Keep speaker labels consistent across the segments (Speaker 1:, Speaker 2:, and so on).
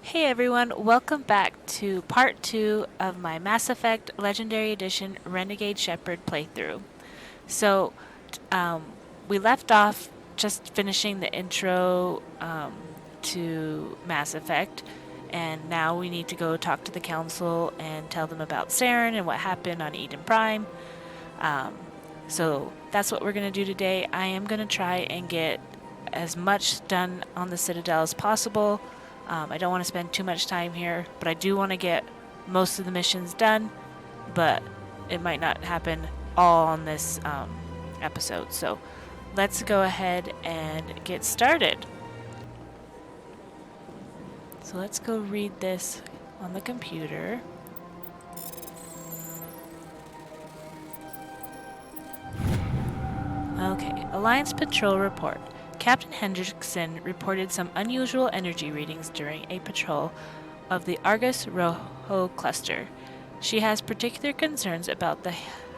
Speaker 1: Hey everyone, welcome back to part 2 of my Mass Effect Legendary Edition Renegade Shepherd playthrough. So, we left off just finishing the intro to Mass Effect, and now we need to go talk to the Council and tell them about Saren and what happened on Eden Prime. So, that's what we're going to do today. I am going to try and get as much done on the Citadel as possible. I don't want to spend too much time here, but I do want to get most of the missions done, but it might not happen all on this episode. So let's go ahead and get started. So let's go read this on the computer. Okay, Alliance Patrol Report. Captain Hendrickson reported some unusual energy readings during a patrol of the Argus Rojo cluster. She has particular concerns about the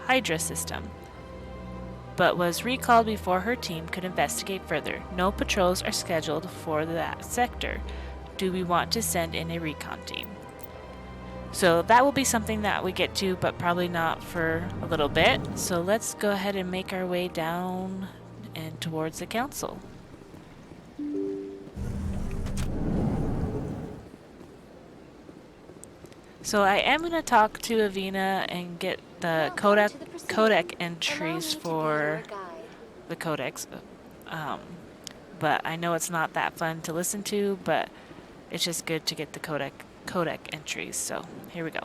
Speaker 1: Hydra system, but was recalled before her team could investigate further. No patrols are scheduled for that sector. Do we want to send in a recon team? So that will be something that we get to, but probably not for a little bit. So let's go ahead and make our way down and towards the council. So I am going to talk to Avina and get the codec entries for the codex. But I know it's not that fun to listen to, but it's just good to get the codec entries. So here we go.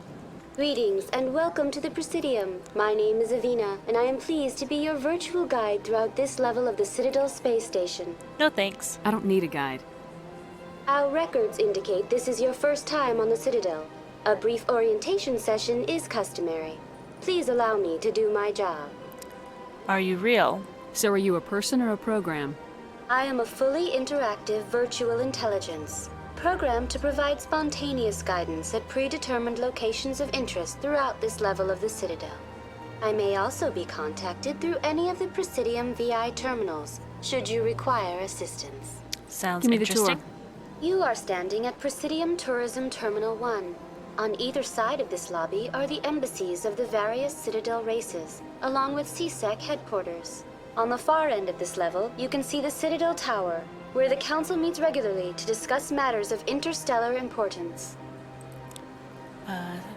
Speaker 2: Greetings and welcome to the Presidium. My name is Avina, and I am pleased to be your virtual guide throughout this level of the Citadel space station.
Speaker 1: No thanks.
Speaker 3: I don't need a guide.
Speaker 2: Our records indicate this is your first time on the Citadel. A brief orientation session is customary. Please allow me to do my job.
Speaker 1: Are you real?
Speaker 3: So are you a person or a program?
Speaker 2: I am a fully interactive virtual intelligence, programmed to provide spontaneous guidance at predetermined locations of interest throughout this level of the Citadel. I may also be contacted through any of the Presidium VI terminals, should you require assistance.
Speaker 1: Sounds
Speaker 3: Give me
Speaker 1: interesting.
Speaker 3: the tour.
Speaker 2: You are standing at Presidium Tourism Terminal 1. On either side of this lobby are the embassies of the various Citadel races, along with CSEC headquarters. On the far end of this level, you can see the Citadel Tower, where the Council meets regularly to discuss matters of interstellar importance.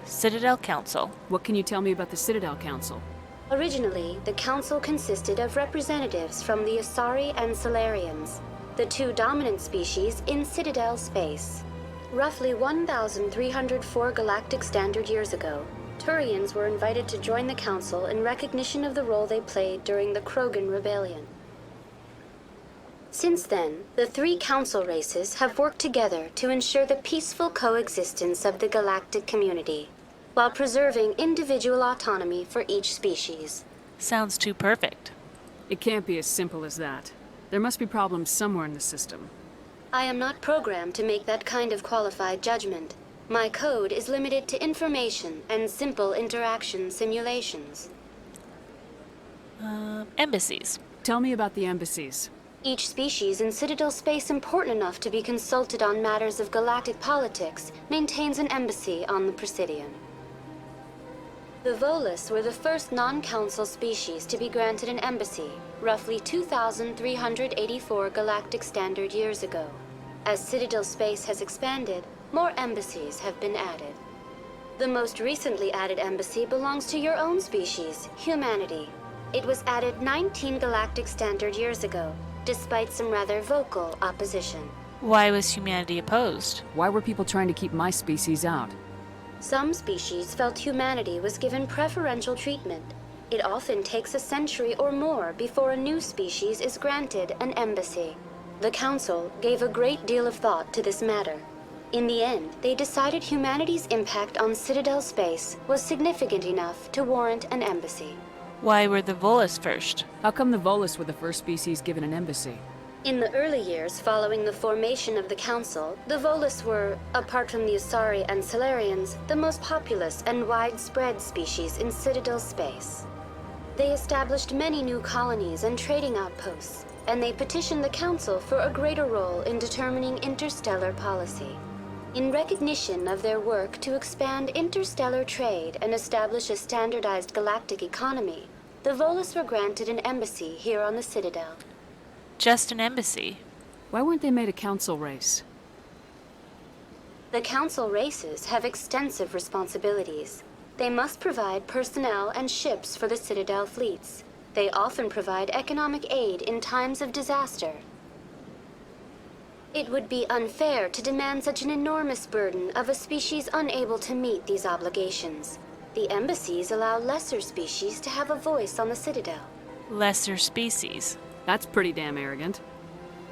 Speaker 1: Citadel Council.
Speaker 3: What can you tell me about the Citadel Council?
Speaker 2: Originally, the Council consisted of representatives from the Asari and Solarians, the two dominant species in Citadel space. Roughly 1,304 galactic standard years ago, Turians were invited to join the Council in recognition of the role they played during the Krogan Rebellion. Since then, the three Council races have worked together to ensure the peaceful coexistence of the galactic community, while preserving individual autonomy for each species.
Speaker 1: Sounds too perfect.
Speaker 3: It can't be as simple as that. There must be problems somewhere in the system.
Speaker 2: I am not programmed to make that kind of qualified judgment. My code is limited to information and simple interaction simulations.
Speaker 1: Embassies.
Speaker 3: Tell me about the embassies.
Speaker 2: Each species in Citadel space important enough to be consulted on matters of galactic politics maintains an embassy on the Presidium. The Volus were the first non-council species to be granted an embassy, roughly 2,384 galactic standard years ago. As Citadel space has expanded, more embassies have been added. The most recently added embassy belongs to your own species, humanity. It was added 19 galactic standard years ago, despite some rather vocal opposition.
Speaker 1: Why was humanity opposed?
Speaker 3: Why were people trying to keep my species out?
Speaker 2: Some species felt humanity was given preferential treatment. It often takes a century or more before a new species is granted an embassy. The Council gave a great deal of thought to this matter. In the end, they decided humanity's impact on Citadel space was significant enough to warrant an embassy.
Speaker 1: Why were the Volus first?
Speaker 3: How come the Volus were the first species given an embassy?
Speaker 2: In the early years following the formation of the Council, the Volus were, apart from the Asari and Solarians, the most populous and widespread species in Citadel space. They established many new colonies and trading outposts, and they petitioned the Council for a greater role in determining interstellar policy. In recognition of their work to expand interstellar trade and establish a standardized galactic economy, the Volus were granted an embassy here on the Citadel.
Speaker 1: Just an embassy.
Speaker 3: Why weren't they made a council race?
Speaker 2: The Council races have extensive responsibilities. They must provide personnel and ships for the Citadel fleets. They often provide economic aid in times of disaster. It would be unfair to demand such an enormous burden of a species unable to meet these obligations. The embassies allow lesser species to have a voice on the Citadel.
Speaker 1: Lesser species.
Speaker 3: That's pretty damn arrogant.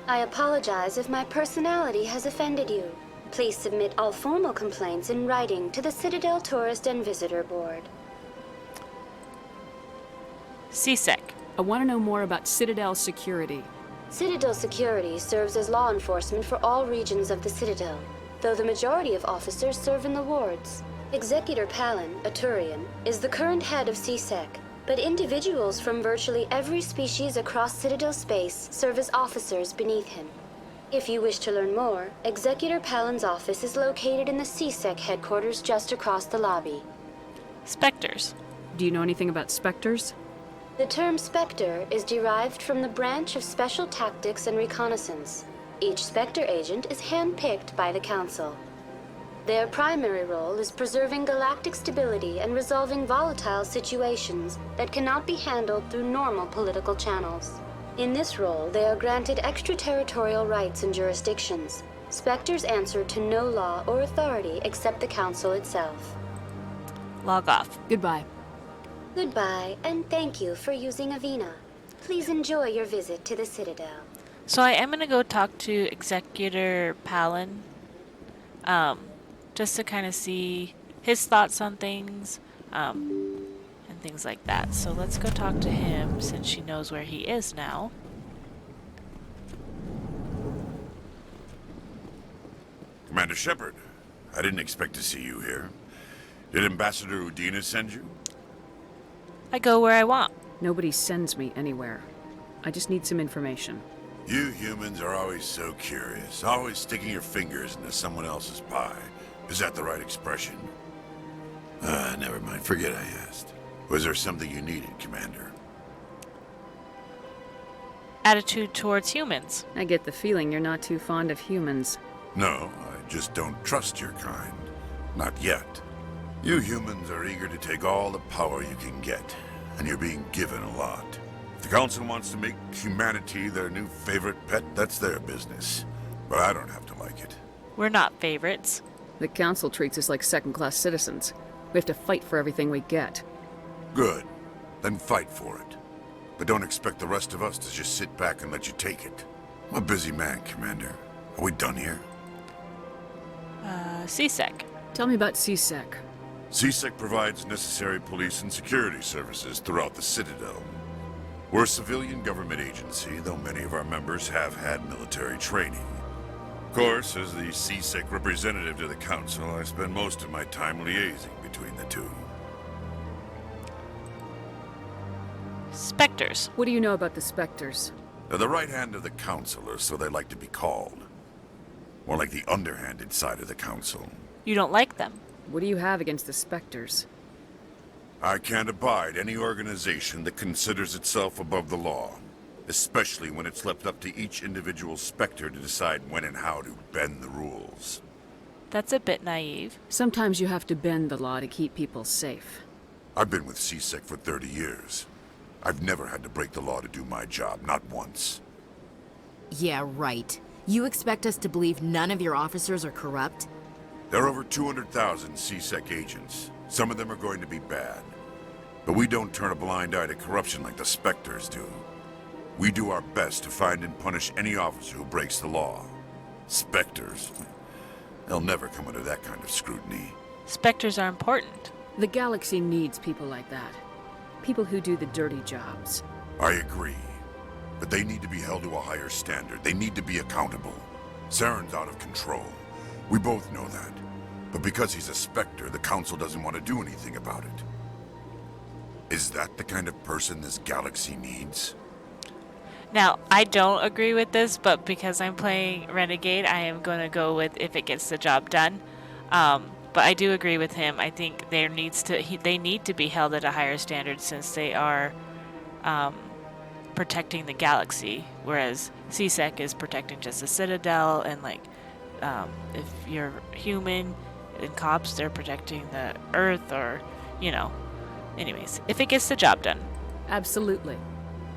Speaker 2: I apologize if my personality has offended you. Please submit all formal complaints in writing to the Citadel Tourist and Visitor Board.
Speaker 1: CSEC.
Speaker 3: I want to know more about Citadel security.
Speaker 2: Citadel security serves as law enforcement for all regions of the Citadel, though the majority of officers serve in the wards. Executor Palin, a Turian, is the current head of CSEC, but individuals from virtually every species across Citadel space serve as officers beneath him. If you wish to learn more, Executor Palin's office is located in the CSEC headquarters just across the lobby.
Speaker 1: Spectres.
Speaker 3: Do you know anything about specters?
Speaker 2: The term Spectre is derived from the branch of Special Tactics and Reconnaissance. Each Spectre agent is handpicked by the Council. Their primary role is preserving galactic stability and resolving volatile situations that cannot be handled through normal political channels. In this role, they are granted extraterritorial rights and jurisdictions. Spectres answer to no law or authority except the Council itself.
Speaker 1: Log off.
Speaker 3: Goodbye.
Speaker 2: Goodbye, and thank you for using Avena. Please enjoy your visit to the Citadel.
Speaker 1: So I am going to go talk to Executor Palin, just to kind of see his thoughts on things, and things like that. So let's go talk to him since she knows where he is now.
Speaker 4: Commander Shepard, I didn't expect to see you here. Did Ambassador Udina send you?
Speaker 1: I go where I want.
Speaker 3: Nobody sends me anywhere. I just need some information.
Speaker 4: You humans are always so curious, always sticking your fingers into someone else's pie. Is that the right expression? Never mind, forget I asked. Was there something you needed, Commander?
Speaker 1: Attitude towards humans.
Speaker 3: I get the feeling you're not too fond of humans.
Speaker 4: No, I just don't trust your kind. Not yet. You humans are eager to take all the power you can get, and you're being given a lot. If the Council wants to make humanity their new favorite pet, that's their business. But I don't have to like it.
Speaker 1: We're not favorites.
Speaker 3: The Council treats us like second-class citizens. We have to fight for everything we get.
Speaker 4: Good. Then fight for it. But don't expect the rest of us to just sit back and let you take it. I'm a busy man, Commander. Are we done here?
Speaker 1: CSEC.
Speaker 3: Tell me about CSEC.
Speaker 4: CSEC provides necessary police and security services throughout the Citadel. We're a civilian government agency, though many of our members have had military training. Of course, as the CSEC representative to the Council, I spend most of my time liaising between the two.
Speaker 1: Spectres.
Speaker 3: What do you know about the specters?
Speaker 4: They're the right hand of the Council, or so they like to be called. More like the underhanded side of the Council.
Speaker 1: You don't like them.
Speaker 3: What do you have against the specters?
Speaker 4: I can't abide any organization that considers itself above the law, especially when it's left up to each individual Spectre to decide when and how to bend the rules.
Speaker 1: That's a bit naive.
Speaker 3: Sometimes you have to bend the law to keep people safe.
Speaker 4: I've been with CSEC for 30 years. I've never had to break the law to do my job, not once.
Speaker 5: Yeah, right. You expect us to believe none of your officers are corrupt?
Speaker 4: There are over 200,000 CSEC agents. Some of them are going to be bad. But we don't turn a blind eye to corruption like the Spectres do. We do our best to find and punish any officer who breaks the law. Spectres? They'll never come under that kind of scrutiny.
Speaker 1: Spectres are important.
Speaker 3: The galaxy needs people like that. People who do the dirty jobs.
Speaker 4: I agree. But they need to be held to a higher standard. They need to be accountable. Saren's out of control. We both know that. But because he's a Spectre, the Council doesn't want to do anything about it. Is that the kind of person this galaxy needs?
Speaker 1: Now, I don't agree with this, but because I'm playing Renegade, I am going to go with if it gets the job done. But I do agree with him. I think they need to be held at a higher standard since they are protecting the galaxy, whereas CSEC is protecting just the Citadel, and like if you're human and cops, they're protecting the Earth, or Anyways, if it gets the job done.
Speaker 3: Absolutely.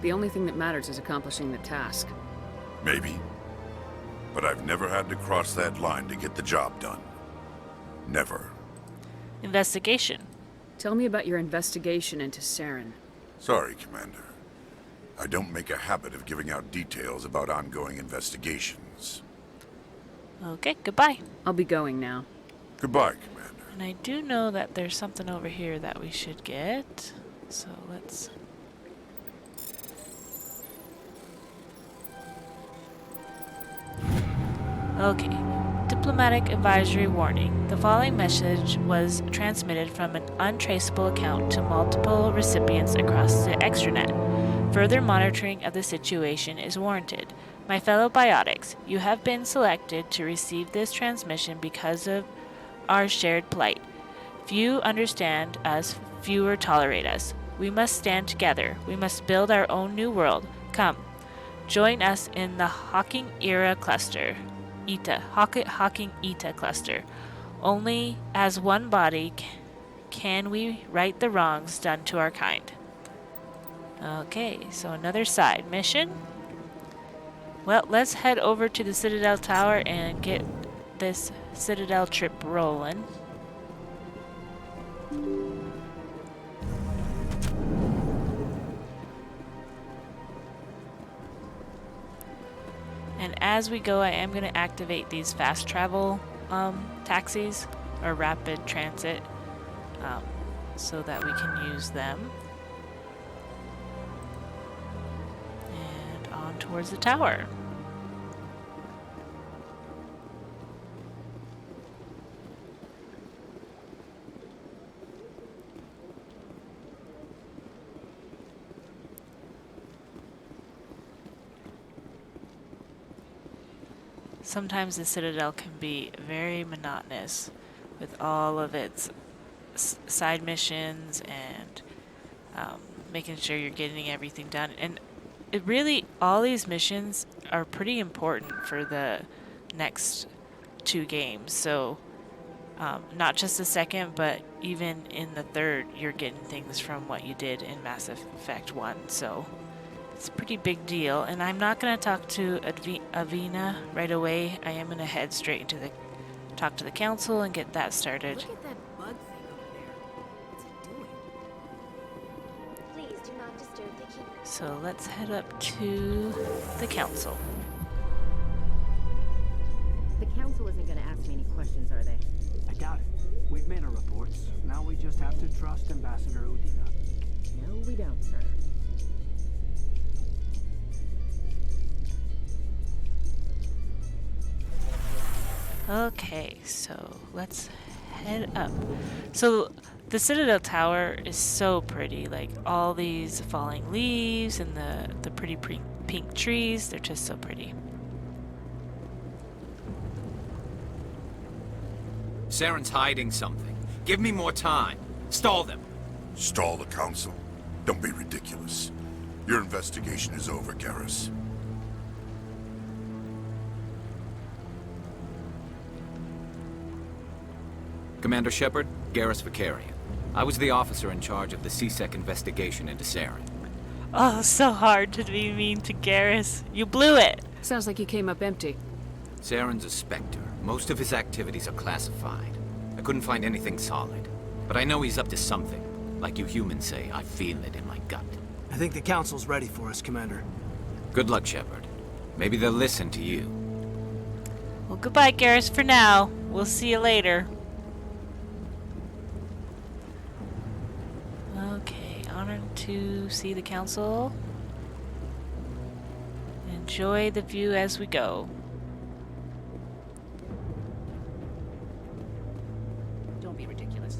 Speaker 3: The only thing that matters is accomplishing the task.
Speaker 4: Maybe. But I've never had to cross that line to get the job done. Never.
Speaker 1: Investigation.
Speaker 3: Tell me about your investigation into Saren.
Speaker 4: Sorry, Commander. I don't make a habit of giving out details about ongoing investigations.
Speaker 1: Okay, goodbye.
Speaker 3: I'll be going now.
Speaker 4: Goodbye, Commander.
Speaker 1: And I do know that there's something over here that we should get. So let's... Okay. Diplomatic advisory warning. The following message was transmitted from an untraceable account to multiple recipients across the extranet. Further monitoring of the situation is warranted. My fellow biotics, you have been selected to receive this transmission because of our shared plight. Few understand us, fewer tolerate us. We must stand together. We must build our own new world. Come, join us in the Hawking Era Cluster. Hawking Eta Cluster. Only as one body can we right the wrongs done to our kind. Okay, so another side mission. Well, let's head over to the Citadel Tower and get this Citadel trip rolling. And as we go, I am going to activate these fast travel taxis, or rapid transit, so that we can use them. And on towards the tower. Sometimes the Citadel can be very monotonous with all of its side missions and making sure you're getting everything done. And it really, all these missions are pretty important for the next 2 games. So not just the second, but even in the third, you're getting things from what you did in Mass Effect 1. So it's a pretty big deal, and I'm not going to talk to Avina right away. I am going to head straight into talk to the council and get that started.
Speaker 5: Look at that bug thing over there. What's it doing?
Speaker 2: Please do not disturb the keeper.
Speaker 1: So let's head up to the council.
Speaker 6: The council isn't going to ask me any questions, are they?
Speaker 7: I doubt it. We've made our reports. Now we just have to trust Ambassador Udina.
Speaker 6: No, we don't, sir.
Speaker 1: Okay, so let's head up. So the Citadel Tower is so pretty, like all these falling leaves and the pretty pink trees, they're just so pretty.
Speaker 8: Saren's hiding something. Give me more time. Stall them.
Speaker 4: Stall the council? Don't be ridiculous. Your investigation is over, Garrus.
Speaker 8: Commander Shepard, Garrus Vicarian. I was the officer in charge of the CSEC investigation into Saren.
Speaker 1: Oh, so hard to be mean to Garrus. You blew it.
Speaker 3: Sounds like you came up empty.
Speaker 8: Saren's a Spectre. Most of his activities are classified. I couldn't find anything solid. But I know he's up to something. Like you humans say, I feel it in my gut.
Speaker 7: I think the council's ready for us, Commander.
Speaker 8: Good luck, Shepard. Maybe they'll listen to you.
Speaker 1: Well, goodbye, Garrus, for now. We'll see you later. Okay, honored to see the council. Enjoy the view as we go.
Speaker 6: Don't be ridiculous.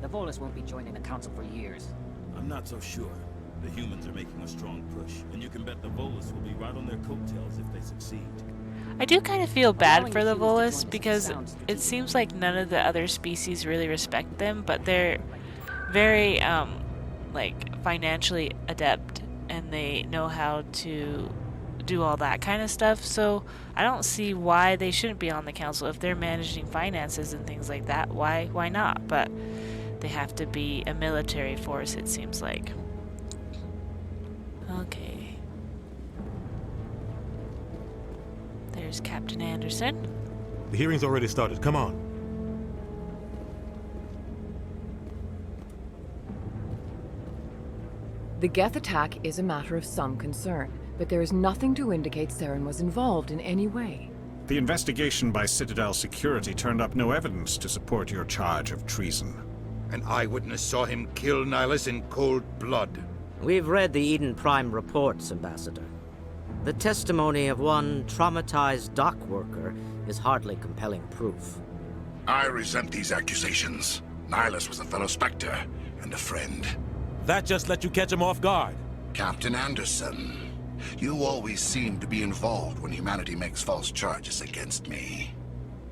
Speaker 6: The Volus won't be joining the council for years.
Speaker 9: I'm not so sure. The humans are making a strong push, and you can bet the Volus will be right on their coattails if they succeed.
Speaker 1: I do kind of feel bad
Speaker 3: Allowing
Speaker 1: for the
Speaker 3: humans to join
Speaker 1: Volus
Speaker 3: us
Speaker 1: because
Speaker 3: sounds
Speaker 1: it
Speaker 3: strategic.
Speaker 1: seems like none of the other species really respect them, but they're very like financially adept and they know how to do all that kind of stuff. So I don't see why they shouldn't be on the council if they're managing finances and things like that. Why not? But they have to be a military force, it seems like. Okay. There's Captain Anderson.
Speaker 10: The hearing's already started. Come on.
Speaker 11: The Geth attack is a matter of some concern, but there is nothing to indicate Saren was involved in any way.
Speaker 12: The investigation by Citadel security turned up no evidence to support your charge of treason.
Speaker 13: An eyewitness saw him kill Nihilus in cold blood.
Speaker 14: We've read the Eden Prime reports, Ambassador. The testimony of one traumatized dock worker is hardly compelling proof.
Speaker 4: I resent these accusations. Nihilus was a fellow Spectre and a friend.
Speaker 10: That just let you catch him off guard.
Speaker 4: Captain Anderson, you always seem to be involved when humanity makes false charges against me.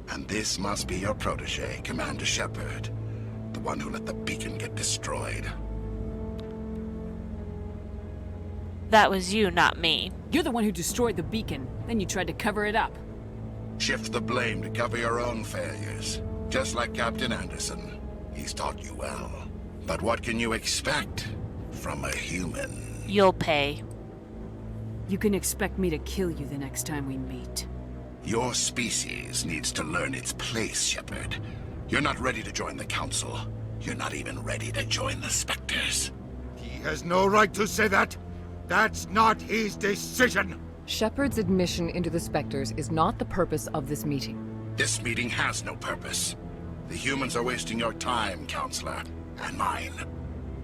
Speaker 4: And this must be your protege, Commander Shepard, the one who let the beacon get destroyed.
Speaker 1: That was you, not me.
Speaker 3: You're the one who destroyed the beacon, then you tried to cover it up.
Speaker 4: Shift the blame to cover your own failures. Just like Captain Anderson. He's taught you well. But what can you expect from a human?
Speaker 1: You'll pay.
Speaker 3: You can expect me to kill you the next time we meet.
Speaker 4: Your species needs to learn its place, Shepard. You're not ready to join the Council. You're not even ready to join the Spectres.
Speaker 13: He has no right to say that. That's not his decision.
Speaker 11: Shepard's admission into the Spectres is not the purpose of this meeting.
Speaker 4: This meeting has no purpose. The humans are wasting your time, Counselor, and mine.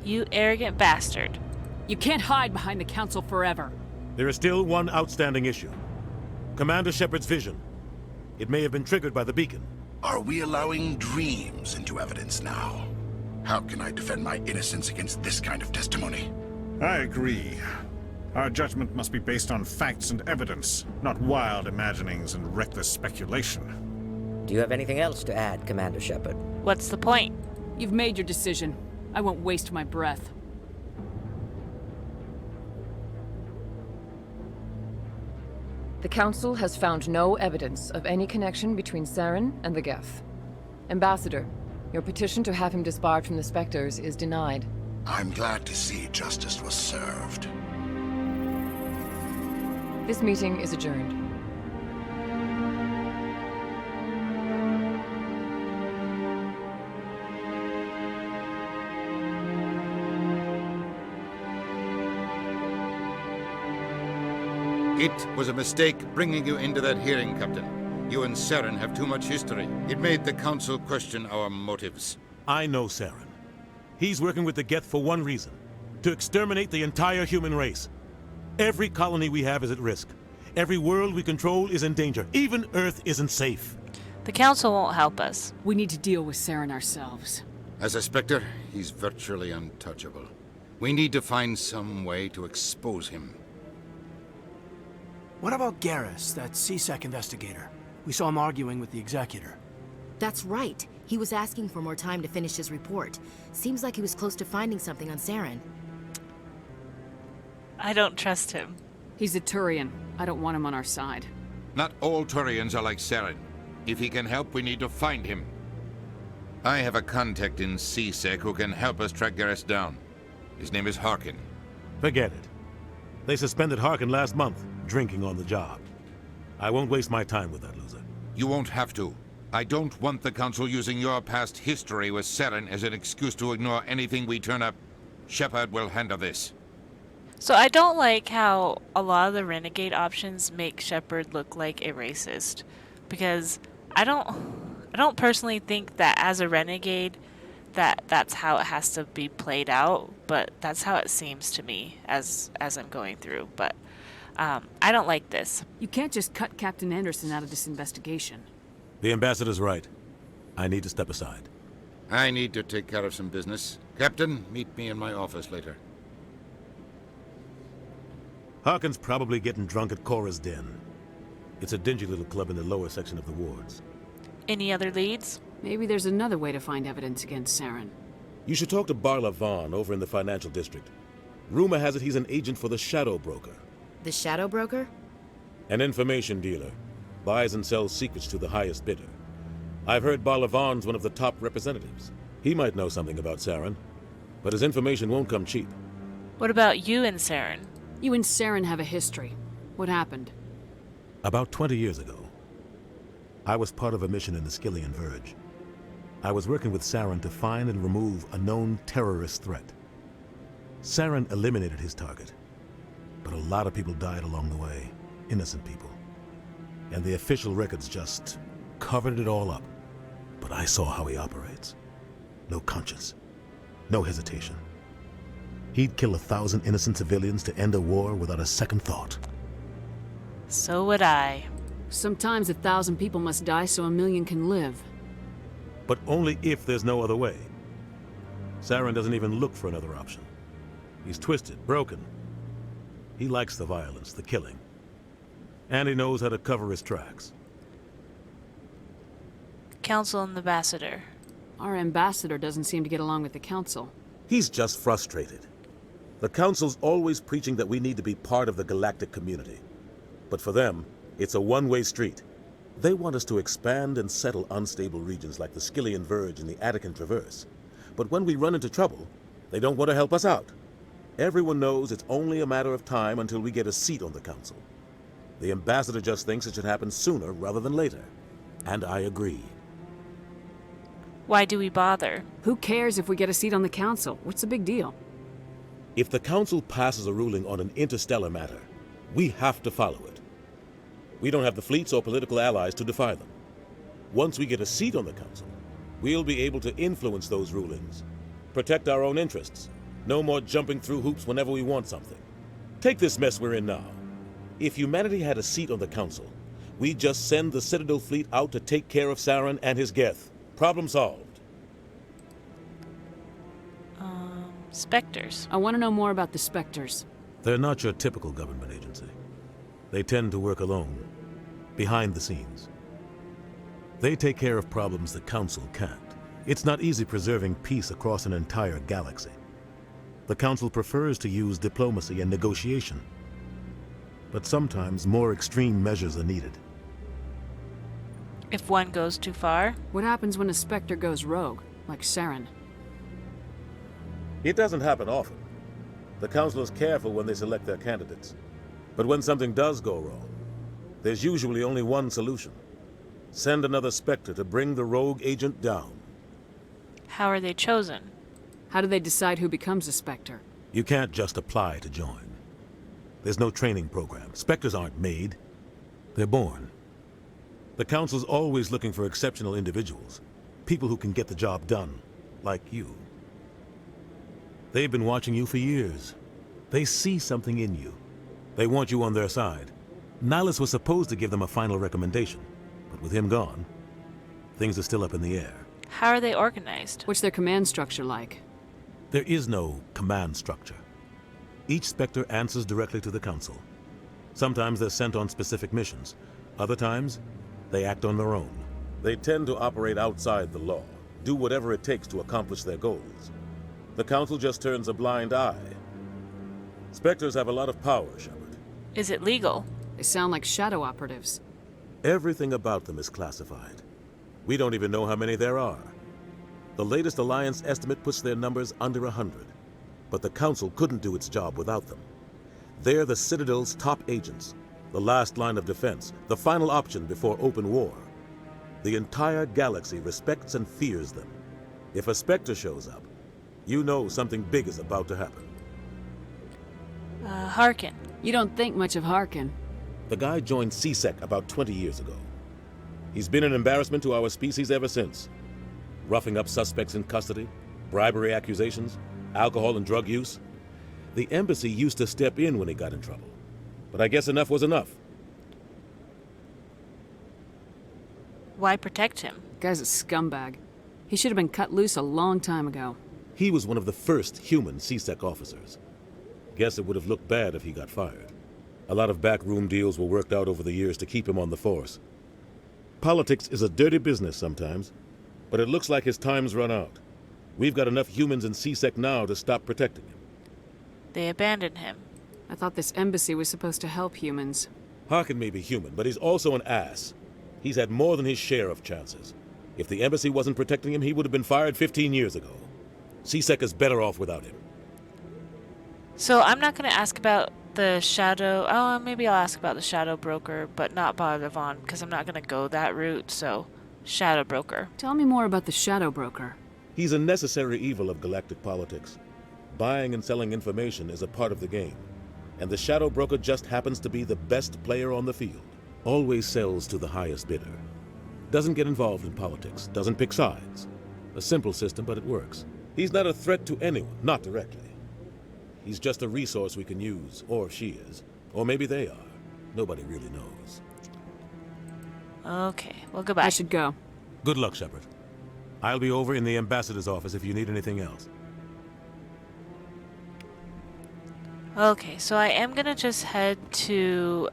Speaker 1: You arrogant bastard.
Speaker 3: You can't hide behind the Council forever.
Speaker 10: There is still one outstanding issue. Commander Shepard's vision. It may have been triggered by the beacon.
Speaker 4: Are we allowing dreams into evidence now? How can I defend my innocence against this kind of testimony?
Speaker 12: I agree. Our judgment must be based on facts and evidence, not wild imaginings and reckless speculation.
Speaker 14: Do you have anything else to add, Commander Shepard?
Speaker 1: What's the point?
Speaker 3: You've made your decision. I won't waste my breath.
Speaker 11: The Council has found no evidence of any connection between Saren and the Geth. Ambassador, your petition to have him disbarred from the Spectres is denied.
Speaker 4: I'm glad to see justice was served.
Speaker 11: This meeting is adjourned.
Speaker 13: It was a mistake bringing you into that hearing, Captain. You and Saren have too much history. It made the Council question our motives.
Speaker 10: I know Saren. He's working with the Geth for one reason. To exterminate the entire human race. Every colony we have is at risk. Every world we control is in danger. Even Earth isn't safe.
Speaker 1: The Council won't help us.
Speaker 3: We need to deal with Saren ourselves.
Speaker 13: As a Spectre, he's virtually untouchable. We need to find some way to expose him.
Speaker 7: What about Garrus, that C-Sec investigator? We saw him arguing with the Executor.
Speaker 5: That's right. He was asking for more time to finish his report. Seems like he was close to finding something on Saren.
Speaker 1: I don't trust him.
Speaker 3: He's a Turian. I don't want him on our side.
Speaker 13: Not all Turians are like Saren. If he can help, we need to find him. I have a contact in C-Sec who can help us track Garrus down. His name is Harkin.
Speaker 10: Forget it. They suspended Harkin last month, drinking on the job. I won't waste my time with that loser.
Speaker 13: You won't have to. I don't want the Council using your past history with Saren as an excuse to ignore anything we turn up. Shepard will handle this.
Speaker 1: So I don't like how a lot of the Renegade options make Shepard look like a racist. Because I don't personally think that as a Renegade that's how it has to be played out, but that's how it seems to me as I'm going through. But I don't like this.
Speaker 3: You can't just cut Captain Anderson out of this investigation.
Speaker 10: The Ambassador's right. I need to step aside.
Speaker 13: I need to take care of some business. Captain, meet me in my office later.
Speaker 10: Harkin's probably getting drunk at Cora's Den. It's a dingy little club in the lower section of the wards.
Speaker 1: Any other leads?
Speaker 3: Maybe there's another way to find evidence against Saren.
Speaker 10: You should talk to Barla Vaughn over in the financial district. Rumor has it he's an agent for the Shadow Broker.
Speaker 5: The Shadow Broker?
Speaker 10: An information dealer. Buys and sells secrets to the highest bidder. I've heard Barla Vaughn's one of the top representatives. He might know something about Saren, but his information won't come cheap.
Speaker 1: What about you and Saren?
Speaker 3: You and Saren have a history. What happened?
Speaker 10: About 20 years ago, I was part of a mission in the Skillian Verge. I was working with Saren to find and remove a known terrorist threat. Saren eliminated his target, but a lot of people died along the way, innocent people. And the official records just covered it all up. But I saw how he operates. No conscience, no hesitation. He'd kill 1,000 innocent civilians to end a war without a second thought.
Speaker 1: So would I.
Speaker 3: Sometimes 1,000 people must die so 1,000,000 can live.
Speaker 10: But only if there's no other way. Saren doesn't even look for another option. He's twisted, broken. He likes the violence, the killing. And he knows how to cover his tracks.
Speaker 1: Council and Ambassador.
Speaker 3: Our ambassador doesn't seem to get along with the council.
Speaker 10: He's just frustrated. The council's always preaching that we need to be part of the galactic community. But for them, it's a one-way street. They want us to expand and settle unstable regions like the Skillian Verge and the Attican Traverse. But when we run into trouble, they don't want to help us out. Everyone knows it's only a matter of time until we get a seat on the council. The ambassador just thinks it should happen sooner rather than later. And I agree.
Speaker 1: Why do we bother?
Speaker 3: Who cares if we get a seat on the council? What's the big deal?
Speaker 10: If the council passes a ruling on an interstellar matter, we have to follow it. We don't have the fleets or political allies to defy them. Once we get a seat on the council, we'll be able to influence those rulings, protect our own interests. No more jumping through hoops whenever we want something. Take this mess we're in now. If humanity had a seat on the council, we'd just send the Citadel fleet out to take care of Saren and his Geth. Problem solved.
Speaker 1: Spectres.
Speaker 3: I want to know more about the Spectres.
Speaker 10: They're not your typical government agency. They tend to work alone, behind the scenes. They take care of problems the council can't. It's not easy preserving peace across an entire galaxy. The council prefers to use diplomacy and negotiation. But sometimes more extreme measures are needed.
Speaker 1: If one goes too far?
Speaker 3: What happens when a Spectre goes rogue, like Saren?
Speaker 10: It doesn't happen often. The council is careful when they select their candidates. But when something does go wrong, there's usually only one solution. Send another Spectre to bring the rogue agent down.
Speaker 1: How are they chosen?
Speaker 3: How do they decide who becomes a Spectre?
Speaker 10: You can't just apply to join. There's no training program. Spectres aren't made. They're born. The council's always looking for exceptional individuals. People who can get the job done, like you. They've been watching you for years. They see something in you. They want you on their side. Nihilus was supposed to give them a final recommendation, but with him gone, things are still up in the air.
Speaker 1: How are they organized?
Speaker 3: What's their command structure like?
Speaker 10: There is no command structure. Each Spectre answers directly to the council. Sometimes they're sent on specific missions. Other times, they act on their own. They tend to operate outside the law, do whatever it takes to accomplish their goals. The council just turns a blind eye. Spectres have a lot of power, Shepard.
Speaker 1: Is it legal?
Speaker 3: They sound like shadow operatives.
Speaker 10: Everything about them is classified. We don't even know how many there are. The latest Alliance estimate puts their numbers under 100. But the Council couldn't do its job without them. They're the Citadel's top agents, the last line of defense, the final option before open war. The entire galaxy respects and fears them. If a Spectre shows up, you know something big is about to happen.
Speaker 1: Harkin.
Speaker 3: You don't think much of Harkin.
Speaker 10: The guy joined CSEC about 20 years ago. He's been an embarrassment to our species ever since. Roughing up suspects in custody, bribery accusations, alcohol and drug use. The embassy used to step in when he got in trouble. But I guess enough was enough.
Speaker 1: Why protect him?
Speaker 3: Guy's a scumbag. He should have been cut loose a long time ago.
Speaker 10: He was one of the first human CSEC officers. Guess it would have looked bad if he got fired. A lot of backroom deals were worked out over the years to keep him on the force. Politics is a dirty business sometimes, but it looks like his time's run out. We've got enough humans in C-Sec now to stop protecting him.
Speaker 1: They abandoned him.
Speaker 3: I thought this embassy was supposed to help humans.
Speaker 10: Harkin may be human, but he's also an ass. He's had more than his share of chances. If the embassy wasn't protecting him, he would have been fired 15 years ago. C-Sec is better off without him.
Speaker 1: So I'm not going to ask about the Shadow... Oh, maybe I'll ask about the Shadow Broker, but not Bar-Levon, because I'm not going to go that route, so... Shadow Broker.
Speaker 3: Tell me more about the Shadow Broker.
Speaker 10: He's a necessary evil of galactic politics. Buying and selling information is a part of the game. And the Shadow Broker just happens to be the best player on the field. Always sells to the highest bidder. Doesn't get involved in politics, doesn't pick sides. A simple system, but it works. He's not a threat to anyone, not directly. He's just a resource we can use, or she is. Or maybe they are. Nobody really knows.
Speaker 1: Okay, well, goodbye.
Speaker 3: I should go.
Speaker 10: Good luck, Shepard. I'll be over in the ambassador's office if you need anything else.
Speaker 1: Okay, so I am gonna just head to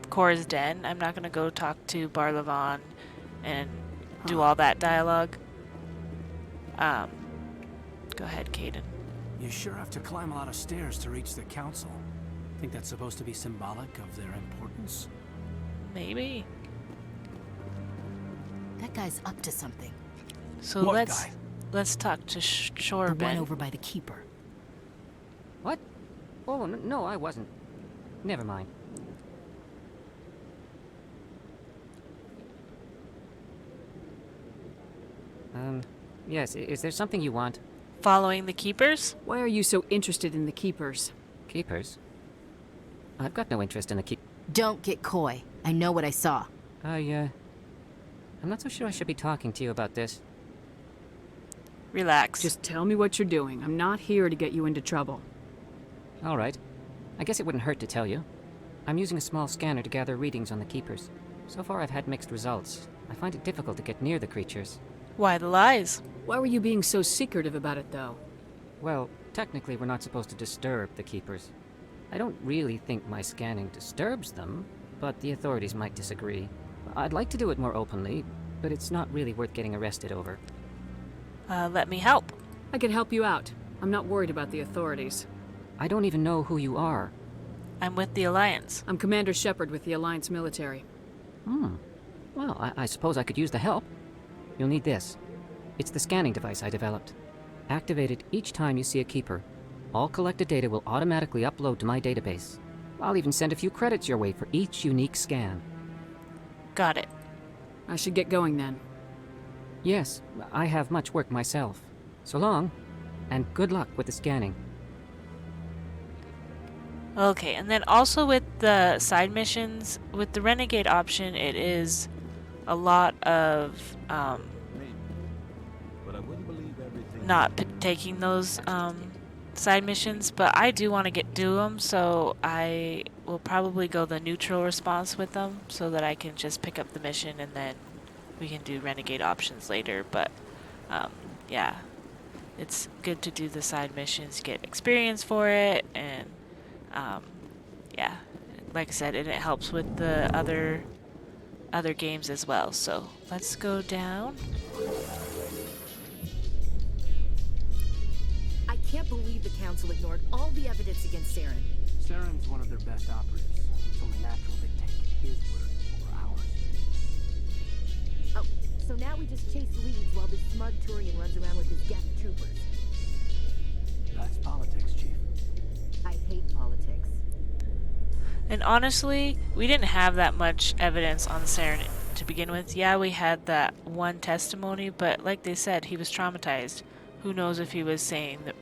Speaker 1: Cora's Den. I'm not gonna go talk to Bar-Levon and do all that dialogue. Go ahead, Caden.
Speaker 7: You sure have to climb a lot of stairs to reach the council. Think that's supposed to be symbolic of their importance?
Speaker 1: Maybe.
Speaker 5: That guy's up to something.
Speaker 1: So
Speaker 7: What
Speaker 1: let's
Speaker 7: guy?
Speaker 1: let's talk to Shorbin.
Speaker 5: The one over by the keeper.
Speaker 6: What? Oh, no, I wasn't. Never mind. Yes, is there something you want?
Speaker 1: Following the Keepers?
Speaker 3: Why are you so interested in the Keepers?
Speaker 6: Keepers? I've got no interest in the
Speaker 5: Don't get coy. I know what I saw.
Speaker 6: I'm not so sure I should be talking to you about this.
Speaker 1: Relax.
Speaker 3: Just tell me what you're doing. I'm not here to get you into trouble.
Speaker 6: All right. I guess it wouldn't hurt to tell you. I'm using a small scanner to gather readings on the Keepers. So far I've had mixed results. I find it difficult to get near the creatures.
Speaker 1: Why the lies?
Speaker 3: Why were you being so secretive about it, though?
Speaker 6: Well, technically we're not supposed to disturb the Keepers. I don't really think my scanning disturbs them, but the authorities might disagree. I'd like to do it more openly, but it's not really worth getting arrested over.
Speaker 1: Let me help.
Speaker 3: I can help you out. I'm not worried about the authorities.
Speaker 6: I don't even know who you are.
Speaker 1: I'm with the Alliance.
Speaker 3: I'm Commander Shepard with the Alliance military.
Speaker 6: Well, I suppose I could use the help. You'll need this. It's the scanning device I developed. Activate it each time you see a Keeper. All collected data will automatically upload to my database. I'll even send a few credits your way for each unique scan.
Speaker 1: Got it.
Speaker 3: I should get going then.
Speaker 6: Yes, I have much work myself. So long, and good luck with the scanning.
Speaker 1: Okay, and then also with the side missions, with the Renegade option, it is a lot of not taking those side missions, but I do want to do them, so I will probably go the neutral response with them so that I can just pick up the mission and then we can do Renegade options later. But yeah, it's good to do the side missions, get experience for it, and yeah, like I said, it helps with the other games as well. So let's go down.
Speaker 5: I can't believe the Council ignored all the evidence against Saren.
Speaker 7: Saren's one of their best operatives. It's only natural they take his word over ours.
Speaker 5: Oh, so now we just chase leads while this smug Turian runs around with his Geth troopers.
Speaker 7: That's politics, Chief.
Speaker 5: I hate politics.
Speaker 1: And honestly, we didn't have that much evidence on Saren to begin with. Yeah, we had that one testimony, but like they said, he was traumatized. Who knows if he was saying that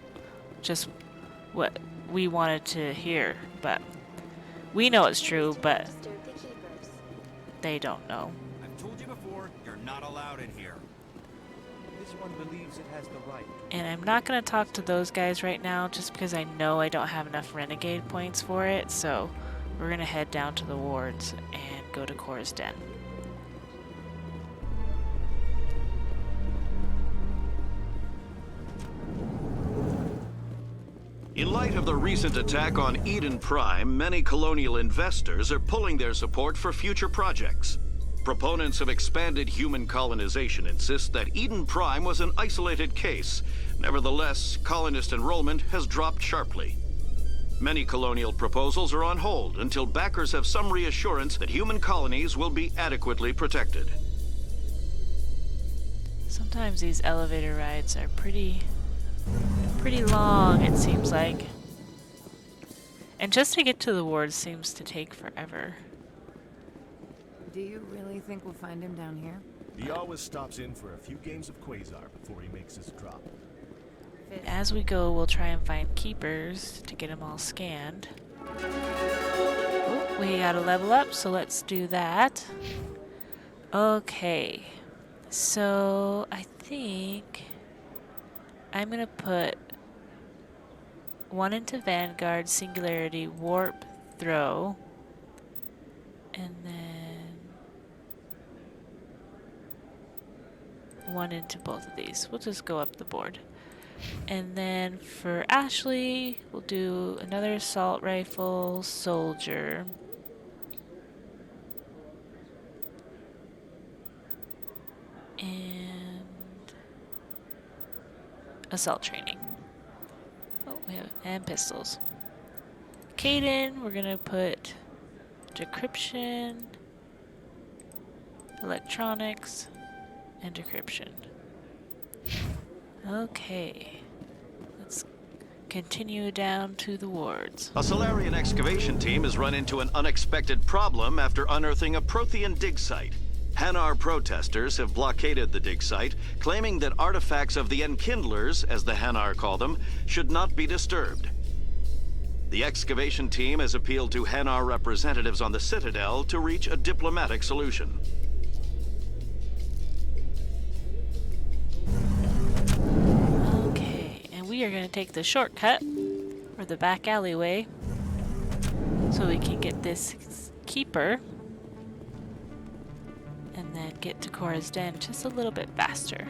Speaker 1: just what we wanted to hear, but we know it's true, but they don't know.
Speaker 15: I've told you before, you're not allowed in here. This one believes it has the right.
Speaker 1: And I'm not going to talk to those guys right now just because I know I don't have enough Renegade points for it, so we're going to head down to the wards and go to Cora's Den.
Speaker 16: In light of the recent attack on Eden Prime, many colonial investors are pulling their support for future projects. Proponents of expanded human colonization insist that Eden Prime was an isolated case. Nevertheless, colonist enrollment has dropped sharply. Many colonial proposals are on hold until backers have some reassurance that human colonies will be adequately protected.
Speaker 1: Sometimes these elevator rides are pretty long, it seems like. And just to get to the wards seems to take forever.
Speaker 17: Do you really think we'll find him down here?
Speaker 9: He always stops in for a few games of Quasar before he makes his drop.
Speaker 1: As we go, we'll try and find keepers to get them all scanned. Oh, we gotta level up, so let's do that. Okay, so I think I'm gonna put one into Vanguard, Singularity, Warp, Throw, and then one into both of these. We'll just go up the board. And then for Ashley, we'll do another assault rifle, soldier. And assault training. Oh, and pistols. Caden, we're gonna put decryption, electronics, and decryption. Okay, let's continue down to the wards.
Speaker 16: A Solarian excavation team has run into an unexpected problem after unearthing a Prothean dig site. Hanar protesters have blockaded the dig site, claiming that artifacts of the Enkindlers, as the Hanar call them, should not be disturbed. The excavation team has appealed to Hanar representatives on the Citadel to reach a diplomatic solution.
Speaker 1: We are going to take the shortcut, or the back alleyway, so we can get this keeper, and then get to Cora's Den just a little bit faster.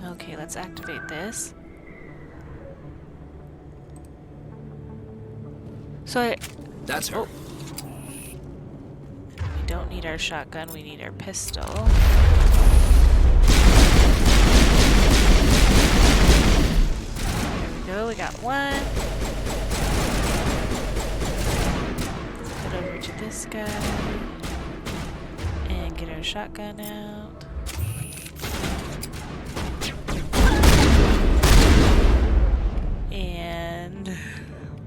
Speaker 1: Okay, let's activate this. So
Speaker 15: that's her.
Speaker 1: We don't need our shotgun, we need our pistol. There we go, we got one. Let's head over to this guy and get our shotgun out. And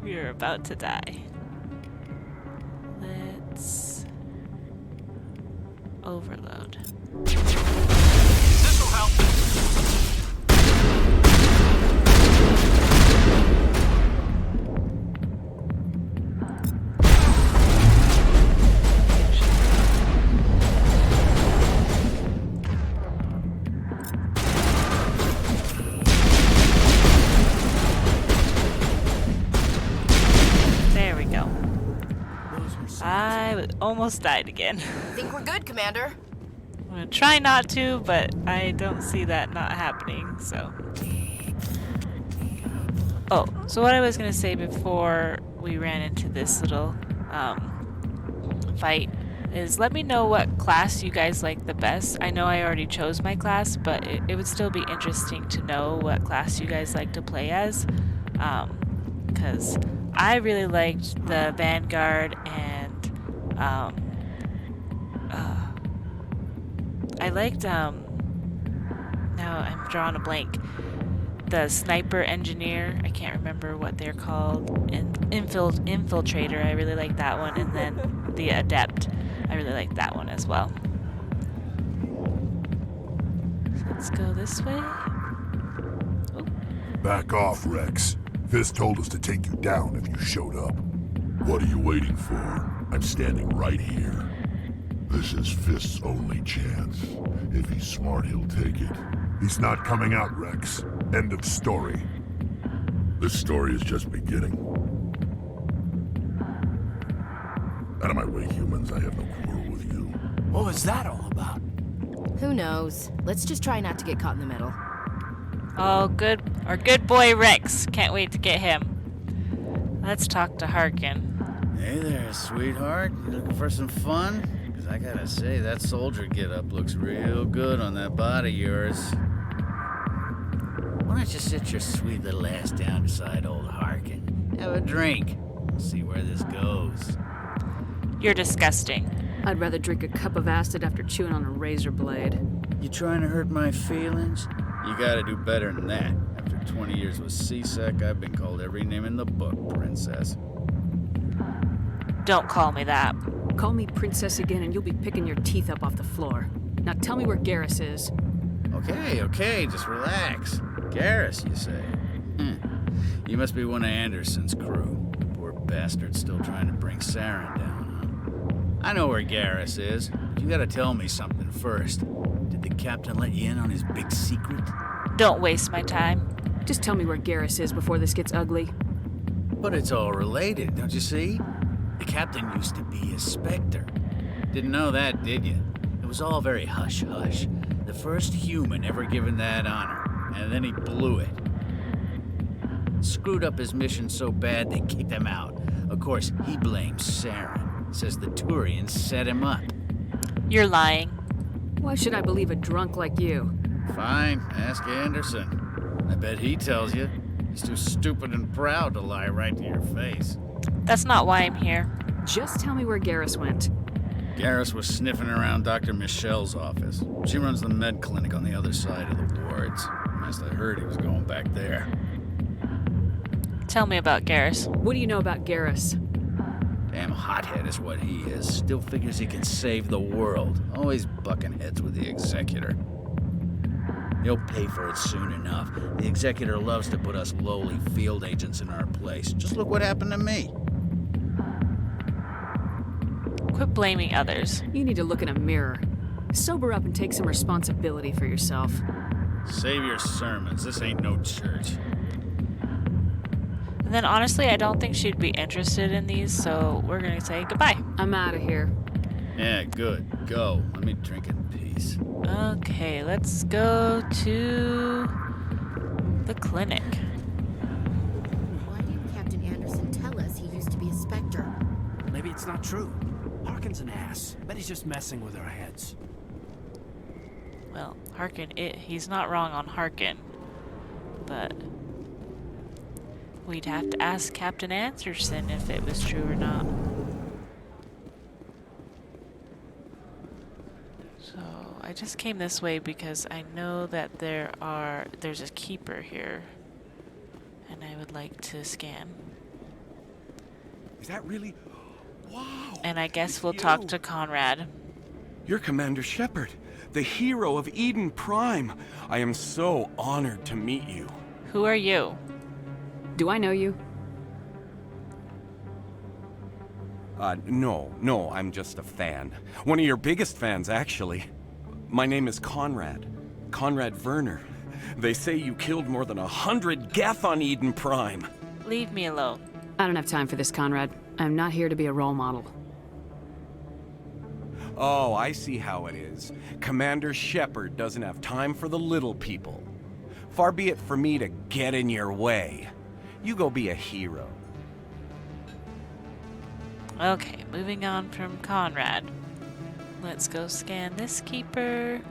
Speaker 1: we are about to die. Let's overload.
Speaker 16: This'll help.
Speaker 1: I almost died again.
Speaker 17: Think we're good, Commander.
Speaker 1: I'm gonna try not to, but I don't see that not happening, so. Oh, so what I was gonna say before we ran into this little fight is let me know what class you guys like the best. I know I already chose my class, but it would still be interesting to know what class you guys like to play as. Because I really liked the Vanguard and I liked now I'm drawing a blank. The sniper engineer, I can't remember what they're called. Infiltrator, I really like that one, and then the adept, I really like that one as well. So let's go this way. Oh.
Speaker 18: Back off, Rex. Fist told us to take you down if you showed up. What are you waiting for? I'm standing right here. This is Fist's only chance. If he's smart, he'll take it. He's not coming out, Rex. End of story. This story is just beginning. Out of my way, humans. I have no quarrel with you.
Speaker 7: What was that all about?
Speaker 5: Who knows? Let's just try not to get caught in the middle.
Speaker 1: Oh, good. Our good boy Rex. Can't wait to get him. Let's talk to Harkin.
Speaker 19: Hey there, sweetheart. You looking for some fun? Because I gotta say, that soldier get-up looks real good on that body of yours. Why don't you sit your sweet little ass down beside old Harkin? Have a drink. See where this goes.
Speaker 1: You're disgusting.
Speaker 3: I'd rather drink a cup of acid after chewing on a razor blade.
Speaker 19: You trying to hurt my feelings? You gotta do better than that. After 20 years with C-Sec, I've been called every name in the book, princess.
Speaker 1: Don't call me that.
Speaker 3: Call me princess again and you'll be picking your teeth up off the floor. Now tell me where Garrus is.
Speaker 19: Okay, just relax. Garrus, you say? You must be one of Anderson's crew. Poor bastard still trying to bring Saren down, huh? I know where Garrus is, but you gotta tell me something first. Did the captain let you in on his big secret?
Speaker 1: Don't waste my time.
Speaker 3: Just tell me where Garrus is before this gets ugly.
Speaker 19: But it's all related, don't you see? The captain used to be a Spectre. Didn't know that, did you? It was all very hush-hush. The first human ever given that honor, and then he blew it. Screwed up his mission so bad they kicked him out. Of course, he blames Saren. Says the Turians set him up.
Speaker 1: You're lying.
Speaker 3: Why should I believe a drunk like you?
Speaker 19: Fine, ask Anderson. I bet he tells you. He's too stupid and proud to lie right to your face.
Speaker 1: That's not why I'm here.
Speaker 3: Just tell me where Garrus went.
Speaker 19: Garrus was sniffing around Dr. Michelle's office. She runs the med clinic on the other side of the wards. Last I heard, he was going back there.
Speaker 1: Tell me about Garrus.
Speaker 3: What do you know about Garrus?
Speaker 19: Damn hothead is what he is. Still figures he can save the world. Always bucking heads with the Executor. He'll pay for it soon enough. The Executor loves to put us lowly field agents in our place. Just look what happened to me.
Speaker 1: Quit blaming others.
Speaker 3: You need to look in a mirror. Sober up and take some responsibility for yourself.
Speaker 19: Save your sermons. This ain't no church.
Speaker 1: And then honestly, I don't think she'd be interested in these, so we're gonna say goodbye.
Speaker 3: I'm out of here.
Speaker 19: Yeah, good. Go. Let me drink in peace.
Speaker 1: Okay, let's go to the clinic.
Speaker 5: Why didn't Captain Anderson tell us he used to be a Spectre?
Speaker 7: Maybe it's not true. Harkin's an ass. Bet he's just messing with our heads.
Speaker 1: Well, Harkin, he's not wrong on Harkin, but we'd have to ask Captain Anderson if it was true or not. So I just came this way because I know that there's a keeper here, and I would like to scan.
Speaker 20: Is that really? Wow!
Speaker 1: And I guess we'll talk to Conrad.
Speaker 20: You're Commander Shepard, the hero of Eden Prime. I am so honored to meet you.
Speaker 1: Who are you?
Speaker 3: Do I know you?
Speaker 20: No, I'm just a fan. One of your biggest fans, actually. My name is Conrad. Conrad Werner. They say you killed more than 100 Geth on Eden Prime.
Speaker 1: Leave me alone.
Speaker 3: I don't have time for this, Conrad. I'm not here to be a role model.
Speaker 20: Oh, I see how it is. Commander Shepard doesn't have time for the little people. Far be it for me to get in your way. You go be a hero.
Speaker 1: Okay, moving on from Conrad. Let's go scan this keeper.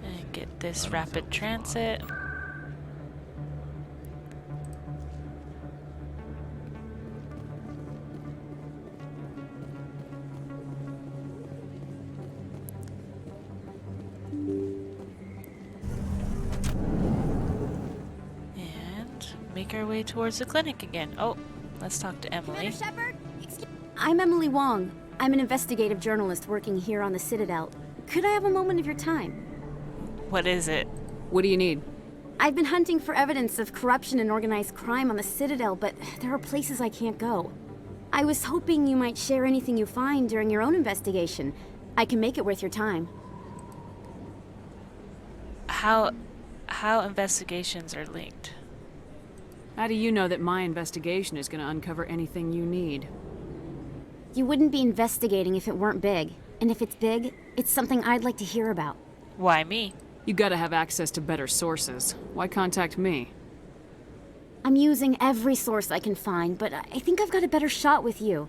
Speaker 1: And get this rapid transit. Make our way towards the clinic again. Oh, let's talk to Emily.
Speaker 21: Shepard? I'm Emily Wong. I'm an investigative journalist working here on the Citadel. Could I have a moment of your time?
Speaker 1: What is it?
Speaker 3: What do you need?
Speaker 21: I've been hunting for evidence of corruption and organized crime on the Citadel, but there are places I can't go. I was hoping you might share anything you find during your own investigation. I can make it worth your time.
Speaker 1: how investigations are linked.
Speaker 3: How do you know that my investigation is going to uncover anything you need?
Speaker 21: You wouldn't be investigating if it weren't big. And if it's big, it's something I'd like to hear about.
Speaker 1: Why me?
Speaker 3: You gotta have access to better sources. Why contact me?
Speaker 21: I'm using every source I can find, but I think I've got a better shot with you.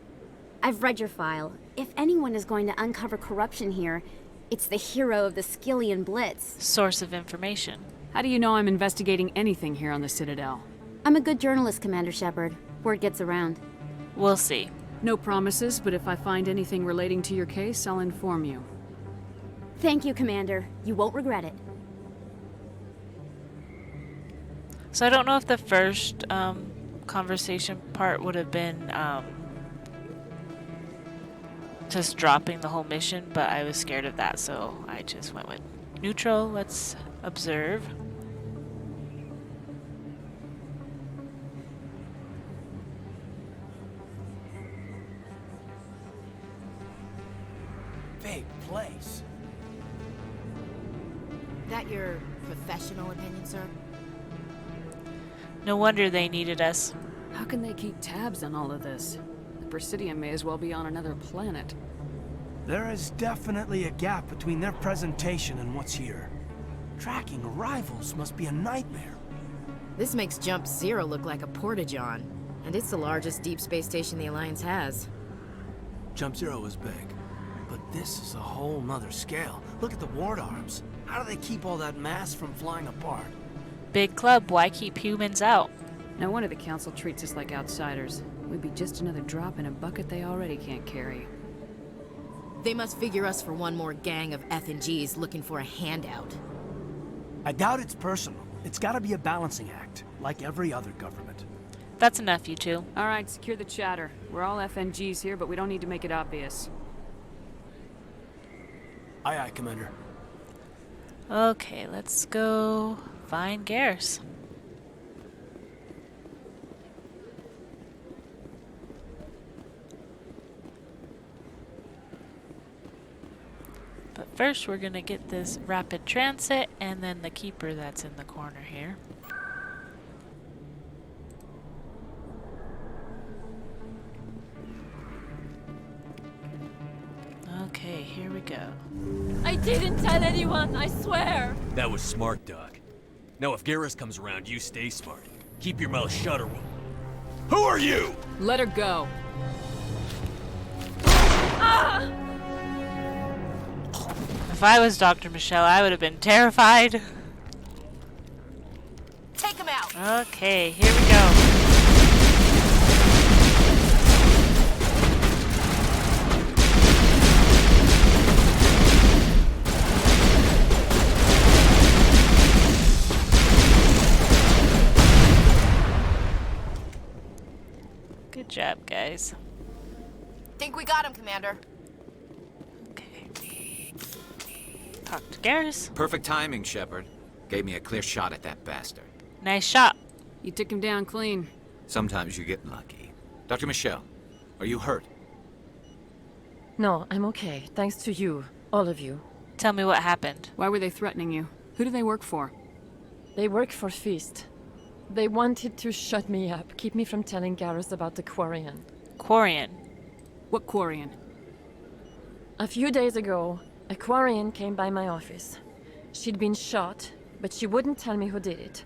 Speaker 21: I've read your file. If anyone is going to uncover corruption here, it's the hero of the Skillian Blitz.
Speaker 1: Source of information.
Speaker 3: How do you know I'm investigating anything here on the Citadel?
Speaker 21: I'm a good journalist, Commander Shepard. Word gets around.
Speaker 1: We'll see.
Speaker 3: No promises, but if I find anything relating to your case, I'll inform you.
Speaker 21: Thank you, Commander. You won't regret it.
Speaker 1: So I don't know if the first conversation part would have been just dropping the whole mission, but I was scared of that, so I just went with neutral. Let's observe.
Speaker 7: Big place.
Speaker 5: That your professional opinion, sir?
Speaker 1: No wonder they needed us.
Speaker 3: How can they keep tabs on all of this? The Presidium may as well be on another planet.
Speaker 7: There is definitely a gap between their presentation and what's here. Tracking arrivals must be a nightmare.
Speaker 5: This makes Jump Zero look like a porta-john, and it's the largest deep space station the Alliance has.
Speaker 7: Jump Zero is big, but this is a whole nother scale. Look at the ward arms. How do they keep all that mass from flying apart?
Speaker 1: Big club, why keep humans out?
Speaker 3: No wonder the Council treats us like outsiders. We'd be just another drop in a bucket they already can't carry.
Speaker 5: They must figure us for one more gang of F&Gs looking for a handout.
Speaker 7: I doubt it's personal. It's gotta be a balancing act, like every other government.
Speaker 1: That's enough, you two.
Speaker 3: Alright, secure the chatter. We're all FNGs here, but we don't need to make it obvious.
Speaker 7: Aye, aye, Commander.
Speaker 1: Okay, let's go find Garrus. But first we're gonna get this rapid transit and then the keeper that's in the corner here. Okay, here we go.
Speaker 2: I didn't tell anyone, I swear!
Speaker 22: That was smart, Doc. Now if Garrus comes around, you stay smart. Keep your mouth shut or we'll... Who are you?
Speaker 3: Let her go.
Speaker 2: Ah!
Speaker 1: If I was Dr. Michelle, I would have been terrified.
Speaker 5: Take him out!
Speaker 1: Okay, here we go. Good job, guys.
Speaker 5: Think we got him, Commander.
Speaker 1: Talk to Garrus.
Speaker 8: Perfect timing, Shepard. Gave me a clear shot at that bastard.
Speaker 1: Nice shot.
Speaker 3: You took him down clean.
Speaker 8: Sometimes you get lucky. Dr. Michelle, are you hurt?
Speaker 11: No, I'm okay. Thanks to you. All of you.
Speaker 1: Tell me what happened.
Speaker 3: Why were they threatening you? Who do they work for?
Speaker 11: They work for Feast. They wanted to shut me up, keep me from telling Garrus about the Quarian.
Speaker 1: Quarian?
Speaker 3: What Quarian?
Speaker 11: A few days ago, a Quarian came by my office. She'd been shot, but she wouldn't tell me who did it.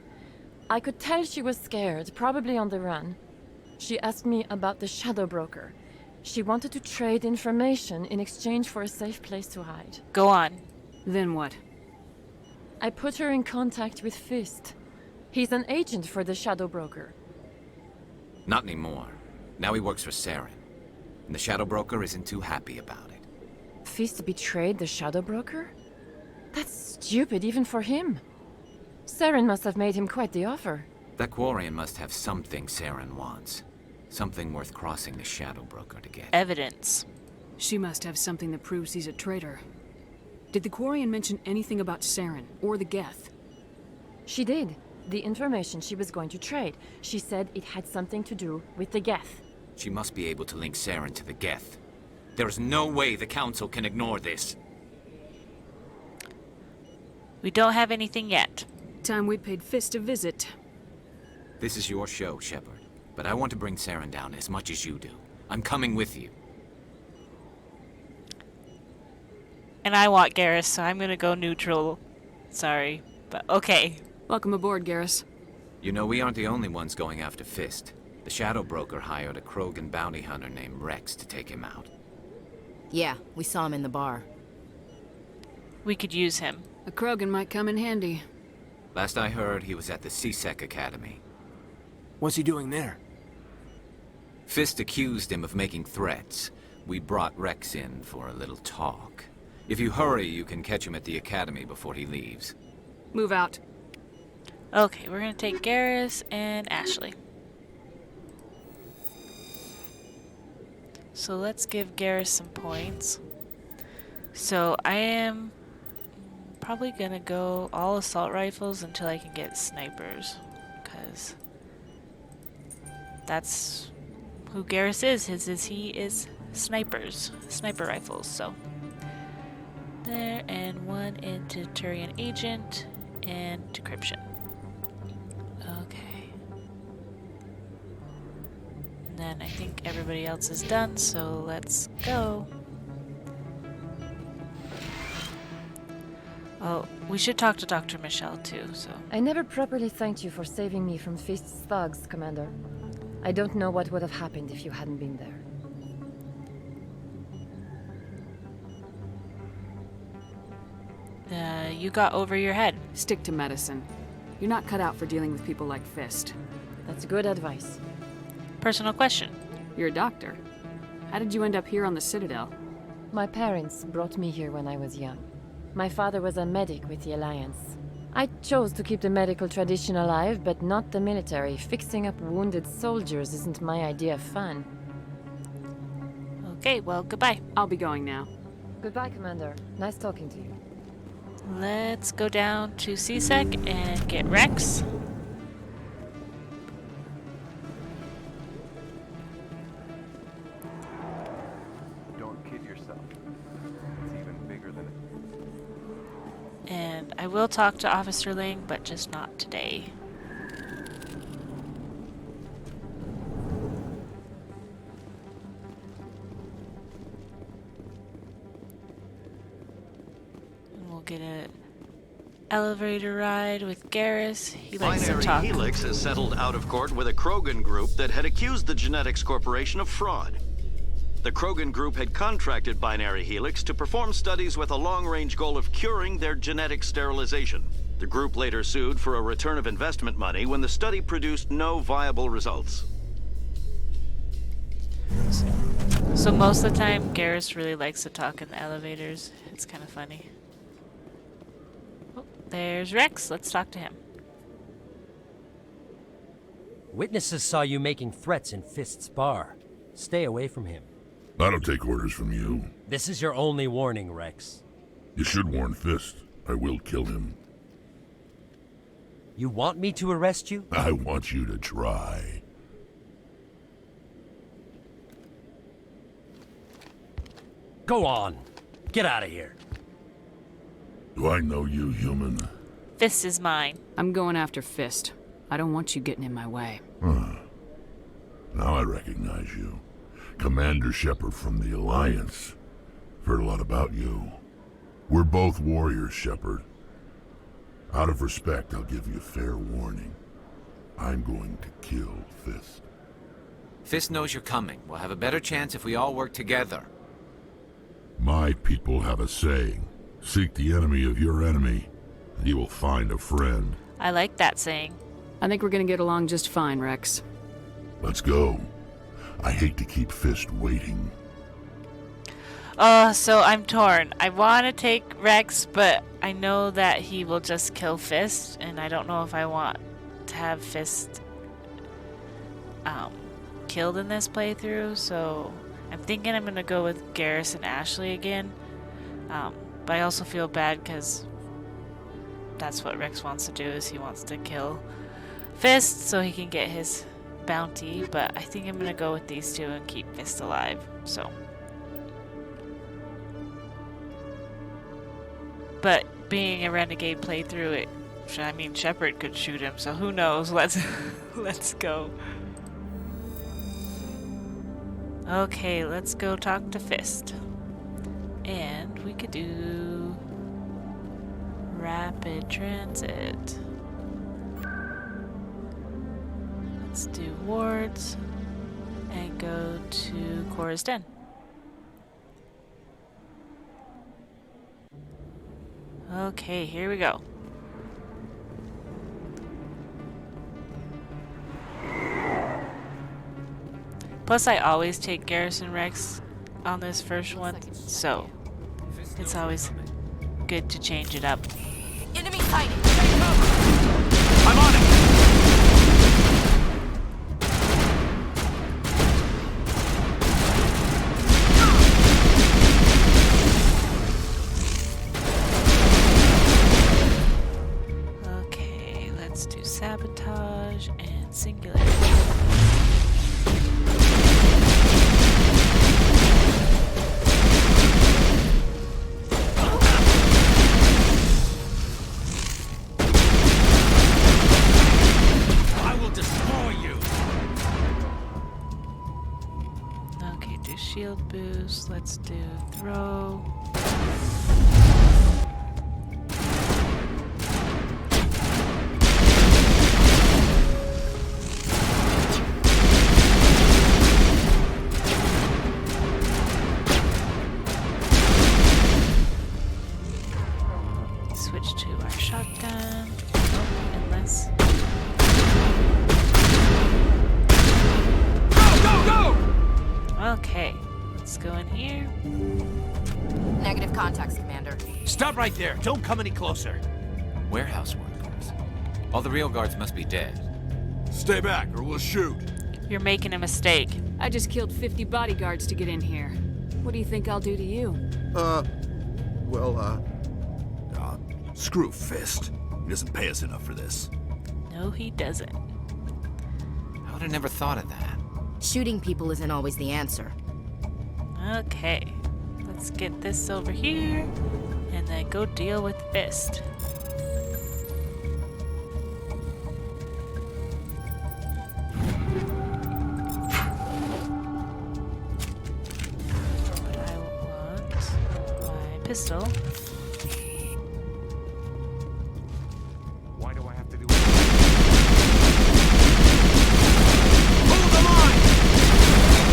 Speaker 11: I could tell she was scared, probably on the run. She asked me about the Shadow Broker. She wanted to trade information in exchange for a safe place to hide.
Speaker 1: Go on.
Speaker 3: Then what?
Speaker 11: I put her in contact with Fist. He's an agent for the Shadow Broker.
Speaker 8: Not anymore. Now he works for Saren. And the Shadow Broker isn't too happy about it.
Speaker 11: Fist betrayed the Shadow Broker? That's stupid even for him. Saren must have made him quite the offer.
Speaker 8: That Quarian must have something Saren wants. Something worth crossing the Shadow Broker to get.
Speaker 1: Evidence.
Speaker 3: She must have something that proves he's a traitor. Did the Quarian mention anything about Saren or the Geth?
Speaker 11: She did. The information she was going to trade. She said it had something to do with the Geth.
Speaker 8: She must be able to link Saren to the Geth. There's no way the Council can ignore this.
Speaker 1: We don't have anything yet.
Speaker 3: Time we paid Fist a visit.
Speaker 8: This is your show, Shepard. But I want to bring Saren down as much as you do. I'm coming with you.
Speaker 1: And I want Garrus, so I'm gonna go neutral. Sorry, but okay.
Speaker 3: Welcome aboard, Garrus.
Speaker 8: You know, we aren't the only ones going after Fist. The Shadow Broker hired a Krogan bounty hunter named Rex to take him out.
Speaker 5: Yeah, we saw him in the bar.
Speaker 1: We could use him.
Speaker 3: A Krogan might come in handy.
Speaker 8: Last I heard, he was at the C-Sec Academy.
Speaker 7: What's he doing there?
Speaker 8: Fist accused him of making threats. We brought Rex in for a little talk. If you hurry, you can catch him at the Academy before he leaves.
Speaker 3: Move out.
Speaker 1: Okay, we're gonna take Garrus and Ashley. So let's give Garrus some points. So I am probably gonna go all assault rifles until I can get snipers, because that's who Garrus is. He is sniper rifles. So there, and one into Turian Agent and Decryption. Okay. And then I think everybody else is done, so let's go. Oh, we should talk to Dr. Michelle too, so.
Speaker 11: I never properly thanked you for saving me from Fist's thugs, Commander. I don't know what would have happened if you hadn't been there.
Speaker 1: You got over your head.
Speaker 3: Stick to medicine. You're not cut out for dealing with people like Fist.
Speaker 11: That's good advice.
Speaker 1: Personal question.
Speaker 3: You're a doctor. How did you end up here on the Citadel?
Speaker 11: My parents brought me here when I was young. My father was a medic with the Alliance. I chose to keep the medical tradition alive, but not the military. Fixing up wounded soldiers isn't my idea of fun.
Speaker 1: Okay, well, goodbye.
Speaker 3: I'll be going now.
Speaker 11: Goodbye, Commander. Nice talking to you.
Speaker 1: Let's go down to C-Sec and get Rex.
Speaker 20: Don't kid yourself. It's even bigger than it.
Speaker 1: And I will talk to Officer Ling, but just not today. Get an elevator ride with Garrus. He likes to
Speaker 16: Binary
Speaker 1: talk.
Speaker 16: Helix has settled out of court with a Krogan group that had accused the Genetics Corporation of fraud. The Krogan group had contracted Binary Helix to perform studies with a long-range goal of curing their genetic sterilization. The group later sued for a return of investment money when the study produced no viable results.
Speaker 1: So most of the time, Garrus really likes to talk in the elevators. It's kind of funny. There's Rex. Let's talk to him.
Speaker 12: Witnesses saw you making threats in Fist's bar. Stay away from him.
Speaker 18: I don't take orders from you.
Speaker 12: This is your only warning, Rex.
Speaker 18: You should warn Fist. I will kill him.
Speaker 12: You want me to arrest you?
Speaker 18: I want you to try.
Speaker 12: Go on. Get out of here.
Speaker 18: Do I know you, human?
Speaker 1: Fist is mine.
Speaker 3: I'm going after Fist. I don't want you getting in my way.
Speaker 18: Now I recognize you. Commander Shepard from the Alliance. Heard a lot about you. We're both warriors, Shepard. Out of respect, I'll give you fair warning. I'm going to kill Fist.
Speaker 8: Fist knows you're coming. We'll have a better chance if we all work together.
Speaker 18: My people have a saying. Seek the enemy of your enemy, and you will find a friend.
Speaker 1: I like that saying.
Speaker 3: I think we're gonna get along just fine, Rex.
Speaker 18: Let's go. I hate to keep Fist waiting.
Speaker 1: So I'm torn. I want to take Rex, but I know that he will just kill Fist, and I don't know if I want to have Fist killed in this playthrough, so I'm thinking I'm going to go with Garrus and Ashley again. But I also feel bad because that's what Rex wants to do, is he wants to kill Fist so he can get his bounty, but I think I'm going to go with these two and keep Fist alive, so. But being a Renegade playthrough, I mean, Shepard could shoot him, so who knows? Let's go. Okay, let's go talk to Fist. And we could do rapid transit. Let's do wards and go to Cora's Den. Okay, here we go. Plus, I always take Garrison Rex on this first one, so it's always good to change it up.
Speaker 2: Enemy sighted!
Speaker 19: I'm on it!
Speaker 1: Okay, let's do sabotage and singular. Shield boost, let's do throw. Switch to our shotgun. Oh, unless. Go! Okay. Let's go in here.
Speaker 5: Negative contacts, Commander.
Speaker 7: Stop right there. Don't come any closer.
Speaker 8: Warehouse workers. All the real guards must be dead.
Speaker 18: Stay back or we'll shoot.
Speaker 1: You're making a mistake.
Speaker 3: I just killed 50 bodyguards to get in here. What do you think I'll do to you?
Speaker 18: Screw Fist. He doesn't pay us enough for this.
Speaker 1: No, he doesn't.
Speaker 8: I would have never thought of that.
Speaker 5: Shooting people isn't always the answer.
Speaker 1: Okay, let's get this over here, and then go deal with Fist. But I want my pistol.
Speaker 15: Why do I have to do
Speaker 19: Hold the line!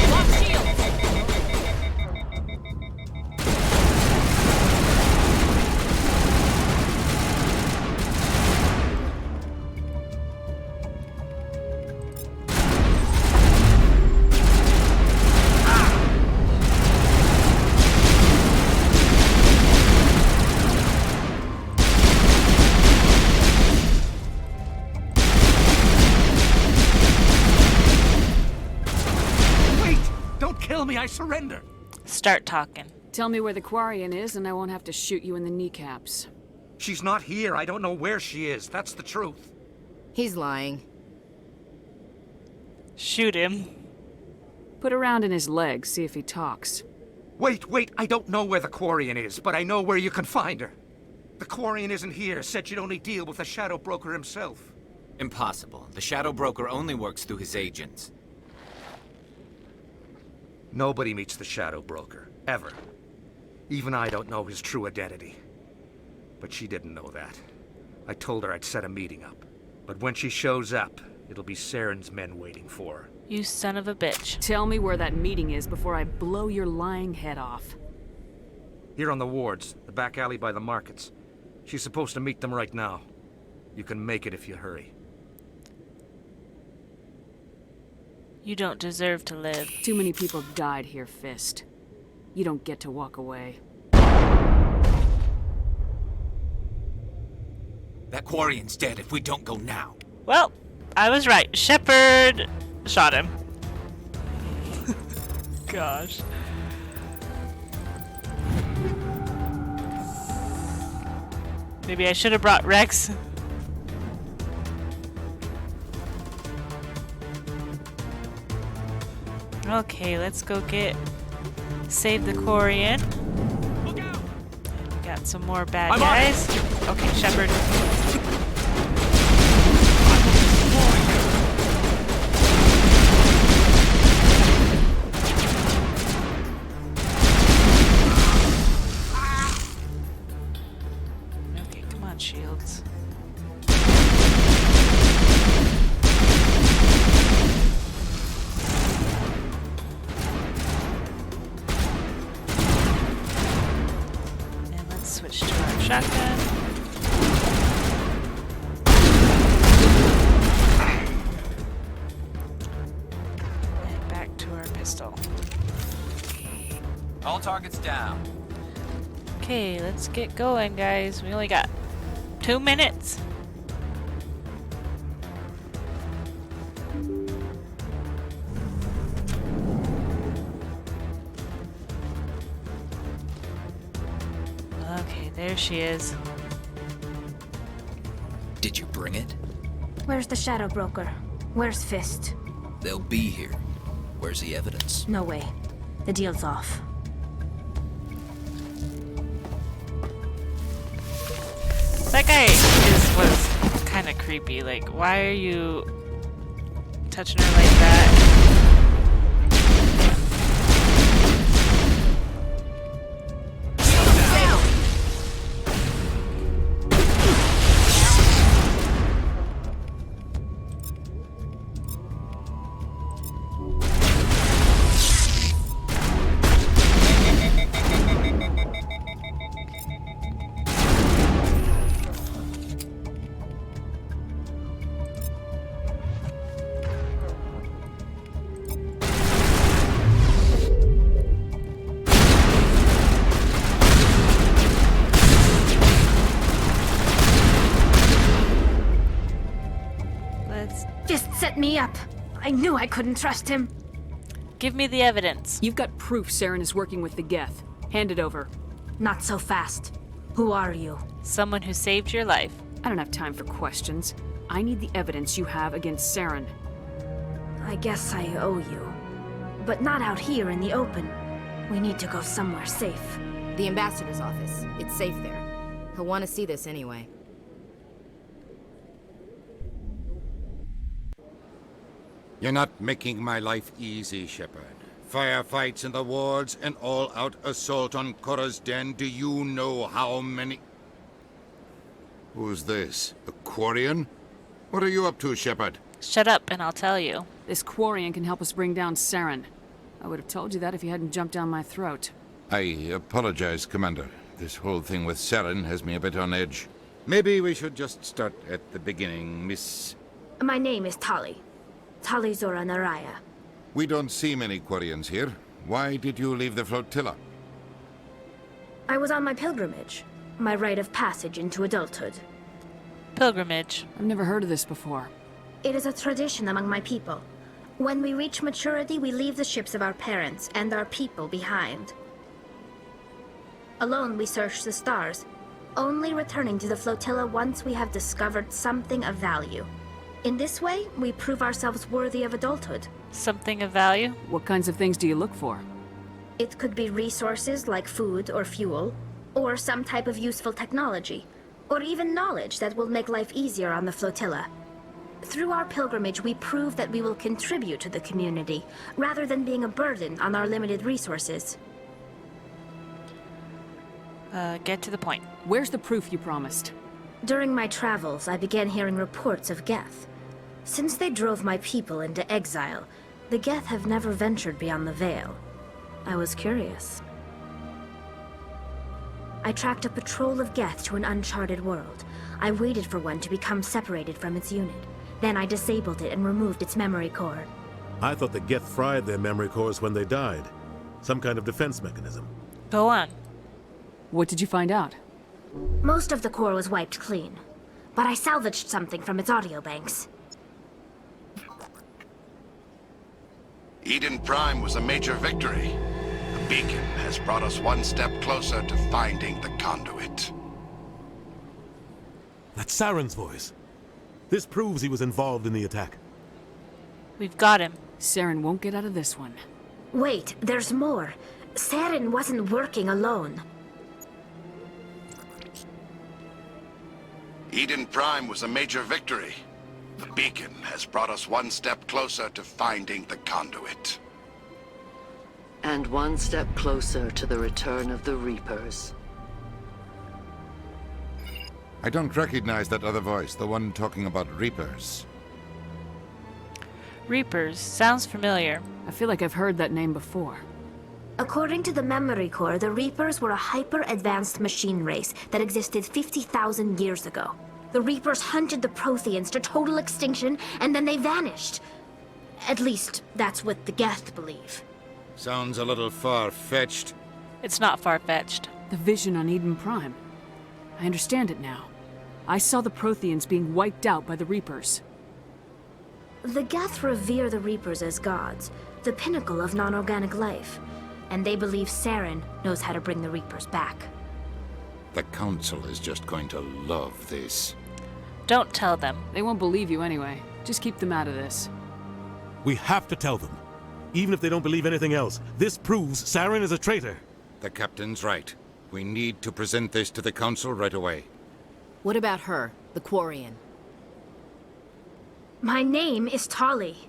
Speaker 2: Lock shield!
Speaker 19: I surrender.
Speaker 1: Start talking.
Speaker 3: Tell me where the Quarian is and I won't have to shoot you in the kneecaps.
Speaker 15: She's not here. I don't know where she is. That's the truth.
Speaker 5: He's lying.
Speaker 1: Shoot him.
Speaker 3: Put a round in his leg, see if he talks.
Speaker 15: Wait. I don't know where the Quarian is, but I know where you can find her. The Quarian isn't here. Said she'd only deal with the Shadow Broker himself.
Speaker 8: Impossible. The Shadow Broker only works through his agents.
Speaker 15: Nobody meets the Shadow Broker, ever. Even I don't know his true identity. But she didn't know that. I told her I'd set a meeting up. But when she shows up, it'll be Saren's men waiting for her.
Speaker 1: You son of a bitch.
Speaker 3: Tell me where that meeting is before I blow your lying head off.
Speaker 15: Here on the wards, the back alley by the markets. She's supposed to meet them right now. You can make it if you hurry.
Speaker 1: You don't deserve to live.
Speaker 3: Too many people died here, Fist. You don't get to walk away.
Speaker 8: That Quarian's dead if we don't go now.
Speaker 1: Well, I was right. Shepard shot him. Gosh. Maybe I should have brought Rex. Okay, let's go save the Quarian.
Speaker 19: Look out!
Speaker 1: We got want some more bad guys? Okay, Shepard. Okay, come on, shields. Switch to our shotgun. And back to our pistol.
Speaker 22: All targets down.
Speaker 1: Okay, let's get going, guys. We only got 2 minutes. Okay, there she is.
Speaker 4: Did you bring it?
Speaker 21: Where's the Shadow Broker? Where's Fist?
Speaker 4: They'll be here. Where's the evidence?
Speaker 21: No way. The deal's off.
Speaker 1: That guy was kind of creepy. Like, why are you touching her like that?
Speaker 21: Fist set me up. I knew I couldn't trust him.
Speaker 1: Give me the evidence.
Speaker 3: You've got proof Saren is working with the Geth. Hand it over.
Speaker 21: Not so fast. Who are you?
Speaker 1: Someone who saved your life.
Speaker 3: I don't have time for questions. I need the evidence you have against Saren.
Speaker 21: I guess I owe you. But not out here in the open. We need to go somewhere safe.
Speaker 5: The ambassador's office. It's safe there. He'll want to see this anyway.
Speaker 13: You're not making my life easy, Shepard. Firefights in the wards, an all-out assault on Korra's den. Do you know how many... Who's this? A Quarian? What are you up to, Shepard?
Speaker 1: Shut up and I'll tell you.
Speaker 3: This Quarian can help us bring down Saren. I would have told you that if you hadn't jumped down my throat.
Speaker 13: I apologize, Commander. This whole thing with Saren has me a bit on edge. Maybe we should just start at the beginning, Miss...
Speaker 21: My name is Tali. Tali Zora Naraya.
Speaker 13: We don't see many Quarians here. Why did you leave the flotilla?
Speaker 21: I was on my pilgrimage. My rite of passage into adulthood.
Speaker 1: Pilgrimage.
Speaker 3: I've never heard of this before.
Speaker 21: It is a tradition among my people. When we reach maturity, we leave the ships of our parents and our people behind. Alone, we search the stars, only returning to the flotilla once we have discovered something of value. In this way, we prove ourselves worthy of adulthood.
Speaker 1: Something of value?
Speaker 3: What kinds of things do you look for?
Speaker 21: It could be resources like food or fuel, or some type of useful technology, or even knowledge that will make life easier on the flotilla. Through our pilgrimage, we prove that we will contribute to the community, rather than being a burden on our limited resources.
Speaker 1: Get to the point.
Speaker 3: Where's the proof you promised?
Speaker 21: During my travels, I began hearing reports of Geth. Since they drove my people into exile, the Geth have never ventured beyond the Veil. I was curious. I tracked a patrol of Geth to an uncharted world. I waited for one to become separated from its unit. Then I disabled it and removed its memory core.
Speaker 10: I thought the Geth fried their memory cores when they died. Some kind of defense mechanism.
Speaker 1: Go on.
Speaker 3: What did you find out?
Speaker 21: Most of the core was wiped clean, but I salvaged something from its audio banks.
Speaker 14: Eden Prime was a major victory. The beacon has brought us one step closer to finding the conduit.
Speaker 10: That's Saren's voice. This proves he was involved in the attack.
Speaker 1: We've got him.
Speaker 3: Saren won't get out of this one.
Speaker 21: Wait, there's more. Saren wasn't working alone.
Speaker 14: Eden Prime was a major victory. The beacon has brought us one step closer to finding the conduit.
Speaker 6: And one step closer to the return of the Reapers.
Speaker 13: I don't recognize that other voice, the one talking about Reapers.
Speaker 1: Reapers. Sounds familiar.
Speaker 3: I feel like I've heard that name before.
Speaker 9: According to the Memory Core, the Reapers were a hyper-advanced machine race that existed 50,000 years ago. The Reapers hunted the Protheans to total extinction, and then they vanished. At least, that's what the Geth believe.
Speaker 13: Sounds a little far-fetched.
Speaker 1: It's not far-fetched.
Speaker 3: The vision on Eden Prime. I understand it now. I saw the Protheans being wiped out by the Reapers.
Speaker 9: The Geth revere the Reapers as gods, the pinnacle of non-organic life. And they believe Saren knows how to bring the Reapers back.
Speaker 13: The Council is just going to love this.
Speaker 1: Don't tell them.
Speaker 3: They won't believe you anyway. Just keep them out of this.
Speaker 10: We have to tell them. Even if they don't believe anything else, this proves Saren is a traitor.
Speaker 13: The Captain's right. We need to present this to the Council right away.
Speaker 5: What about her, the Quarian?
Speaker 9: My name is Tali.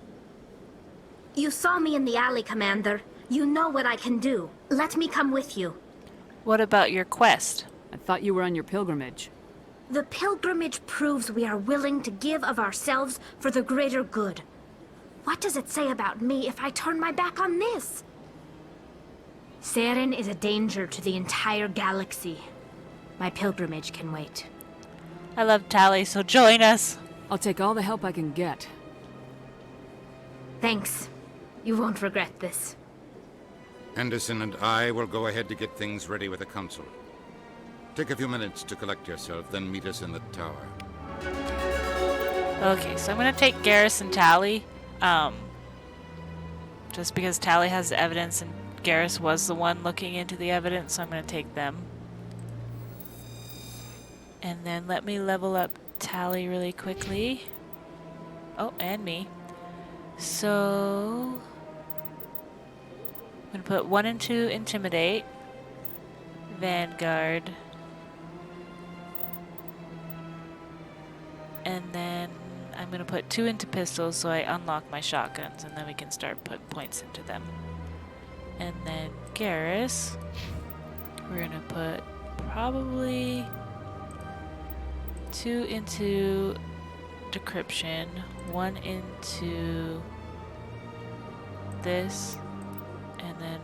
Speaker 9: You saw me in the alley, Commander. You know what I can do. Let me come with you.
Speaker 1: What about your quest?
Speaker 3: I thought you were on your pilgrimage.
Speaker 9: The pilgrimage proves we are willing to give of ourselves for the greater good. What does it say about me if I turn my back on this? Saren is a danger to the entire galaxy. My pilgrimage can wait.
Speaker 1: I love Tali, so join us.
Speaker 3: I'll take all the help I can get.
Speaker 9: Thanks. You won't regret this.
Speaker 13: Anderson and I will go ahead to get things ready with the Council. Take a few minutes to collect yourself, then meet us in the tower.
Speaker 1: Okay, so I'm gonna take Garrus and Tali. Just because Tali has the evidence and Garrus was the one looking into the evidence, so I'm gonna take them. And then let me level up Tali really quickly. Oh, and me. So I'm gonna put 1 into Intimidate, Vanguard, and then I'm gonna put 2 into pistols so I unlock my shotguns, and then we can start putting points into them. And then Garrus, we're gonna put probably 2 into Decryption, 1 into this, and then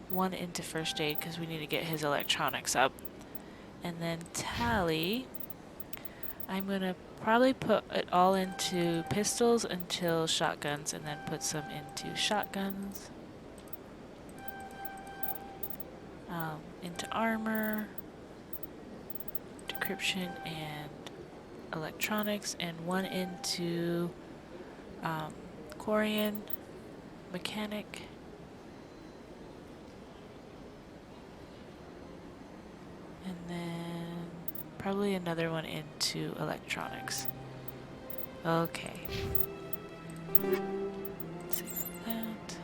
Speaker 1: 1 into First Aid because we need to get his electronics up. And then Tali, I'm gonna probably put it all into pistols until shotguns, and then put some into shotguns, into armor, decryption, and electronics, and 1 into Quarian, mechanic, and then probably another 1 into electronics. Okay. Save that.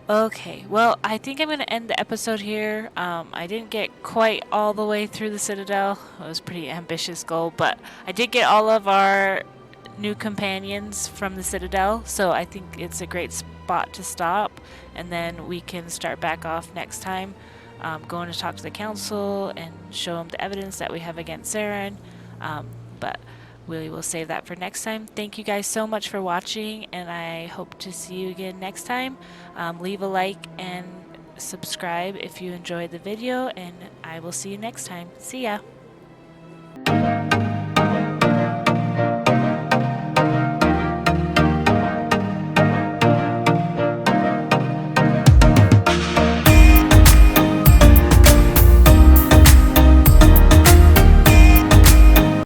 Speaker 1: Okay, well, I think I'm going to end the episode here. I didn't get quite all the way through the Citadel. It was a pretty ambitious goal, but I did get all of our new companions from the Citadel, so I think it's a great spot to stop, and then we can start back off next time, going to talk to the Council and show them the evidence that we have against Saren, but we will save that for next time. Thank you guys so much for watching, and I hope to see you again next time. Leave a like and subscribe if you enjoyed the video, and I will see you next time. See ya!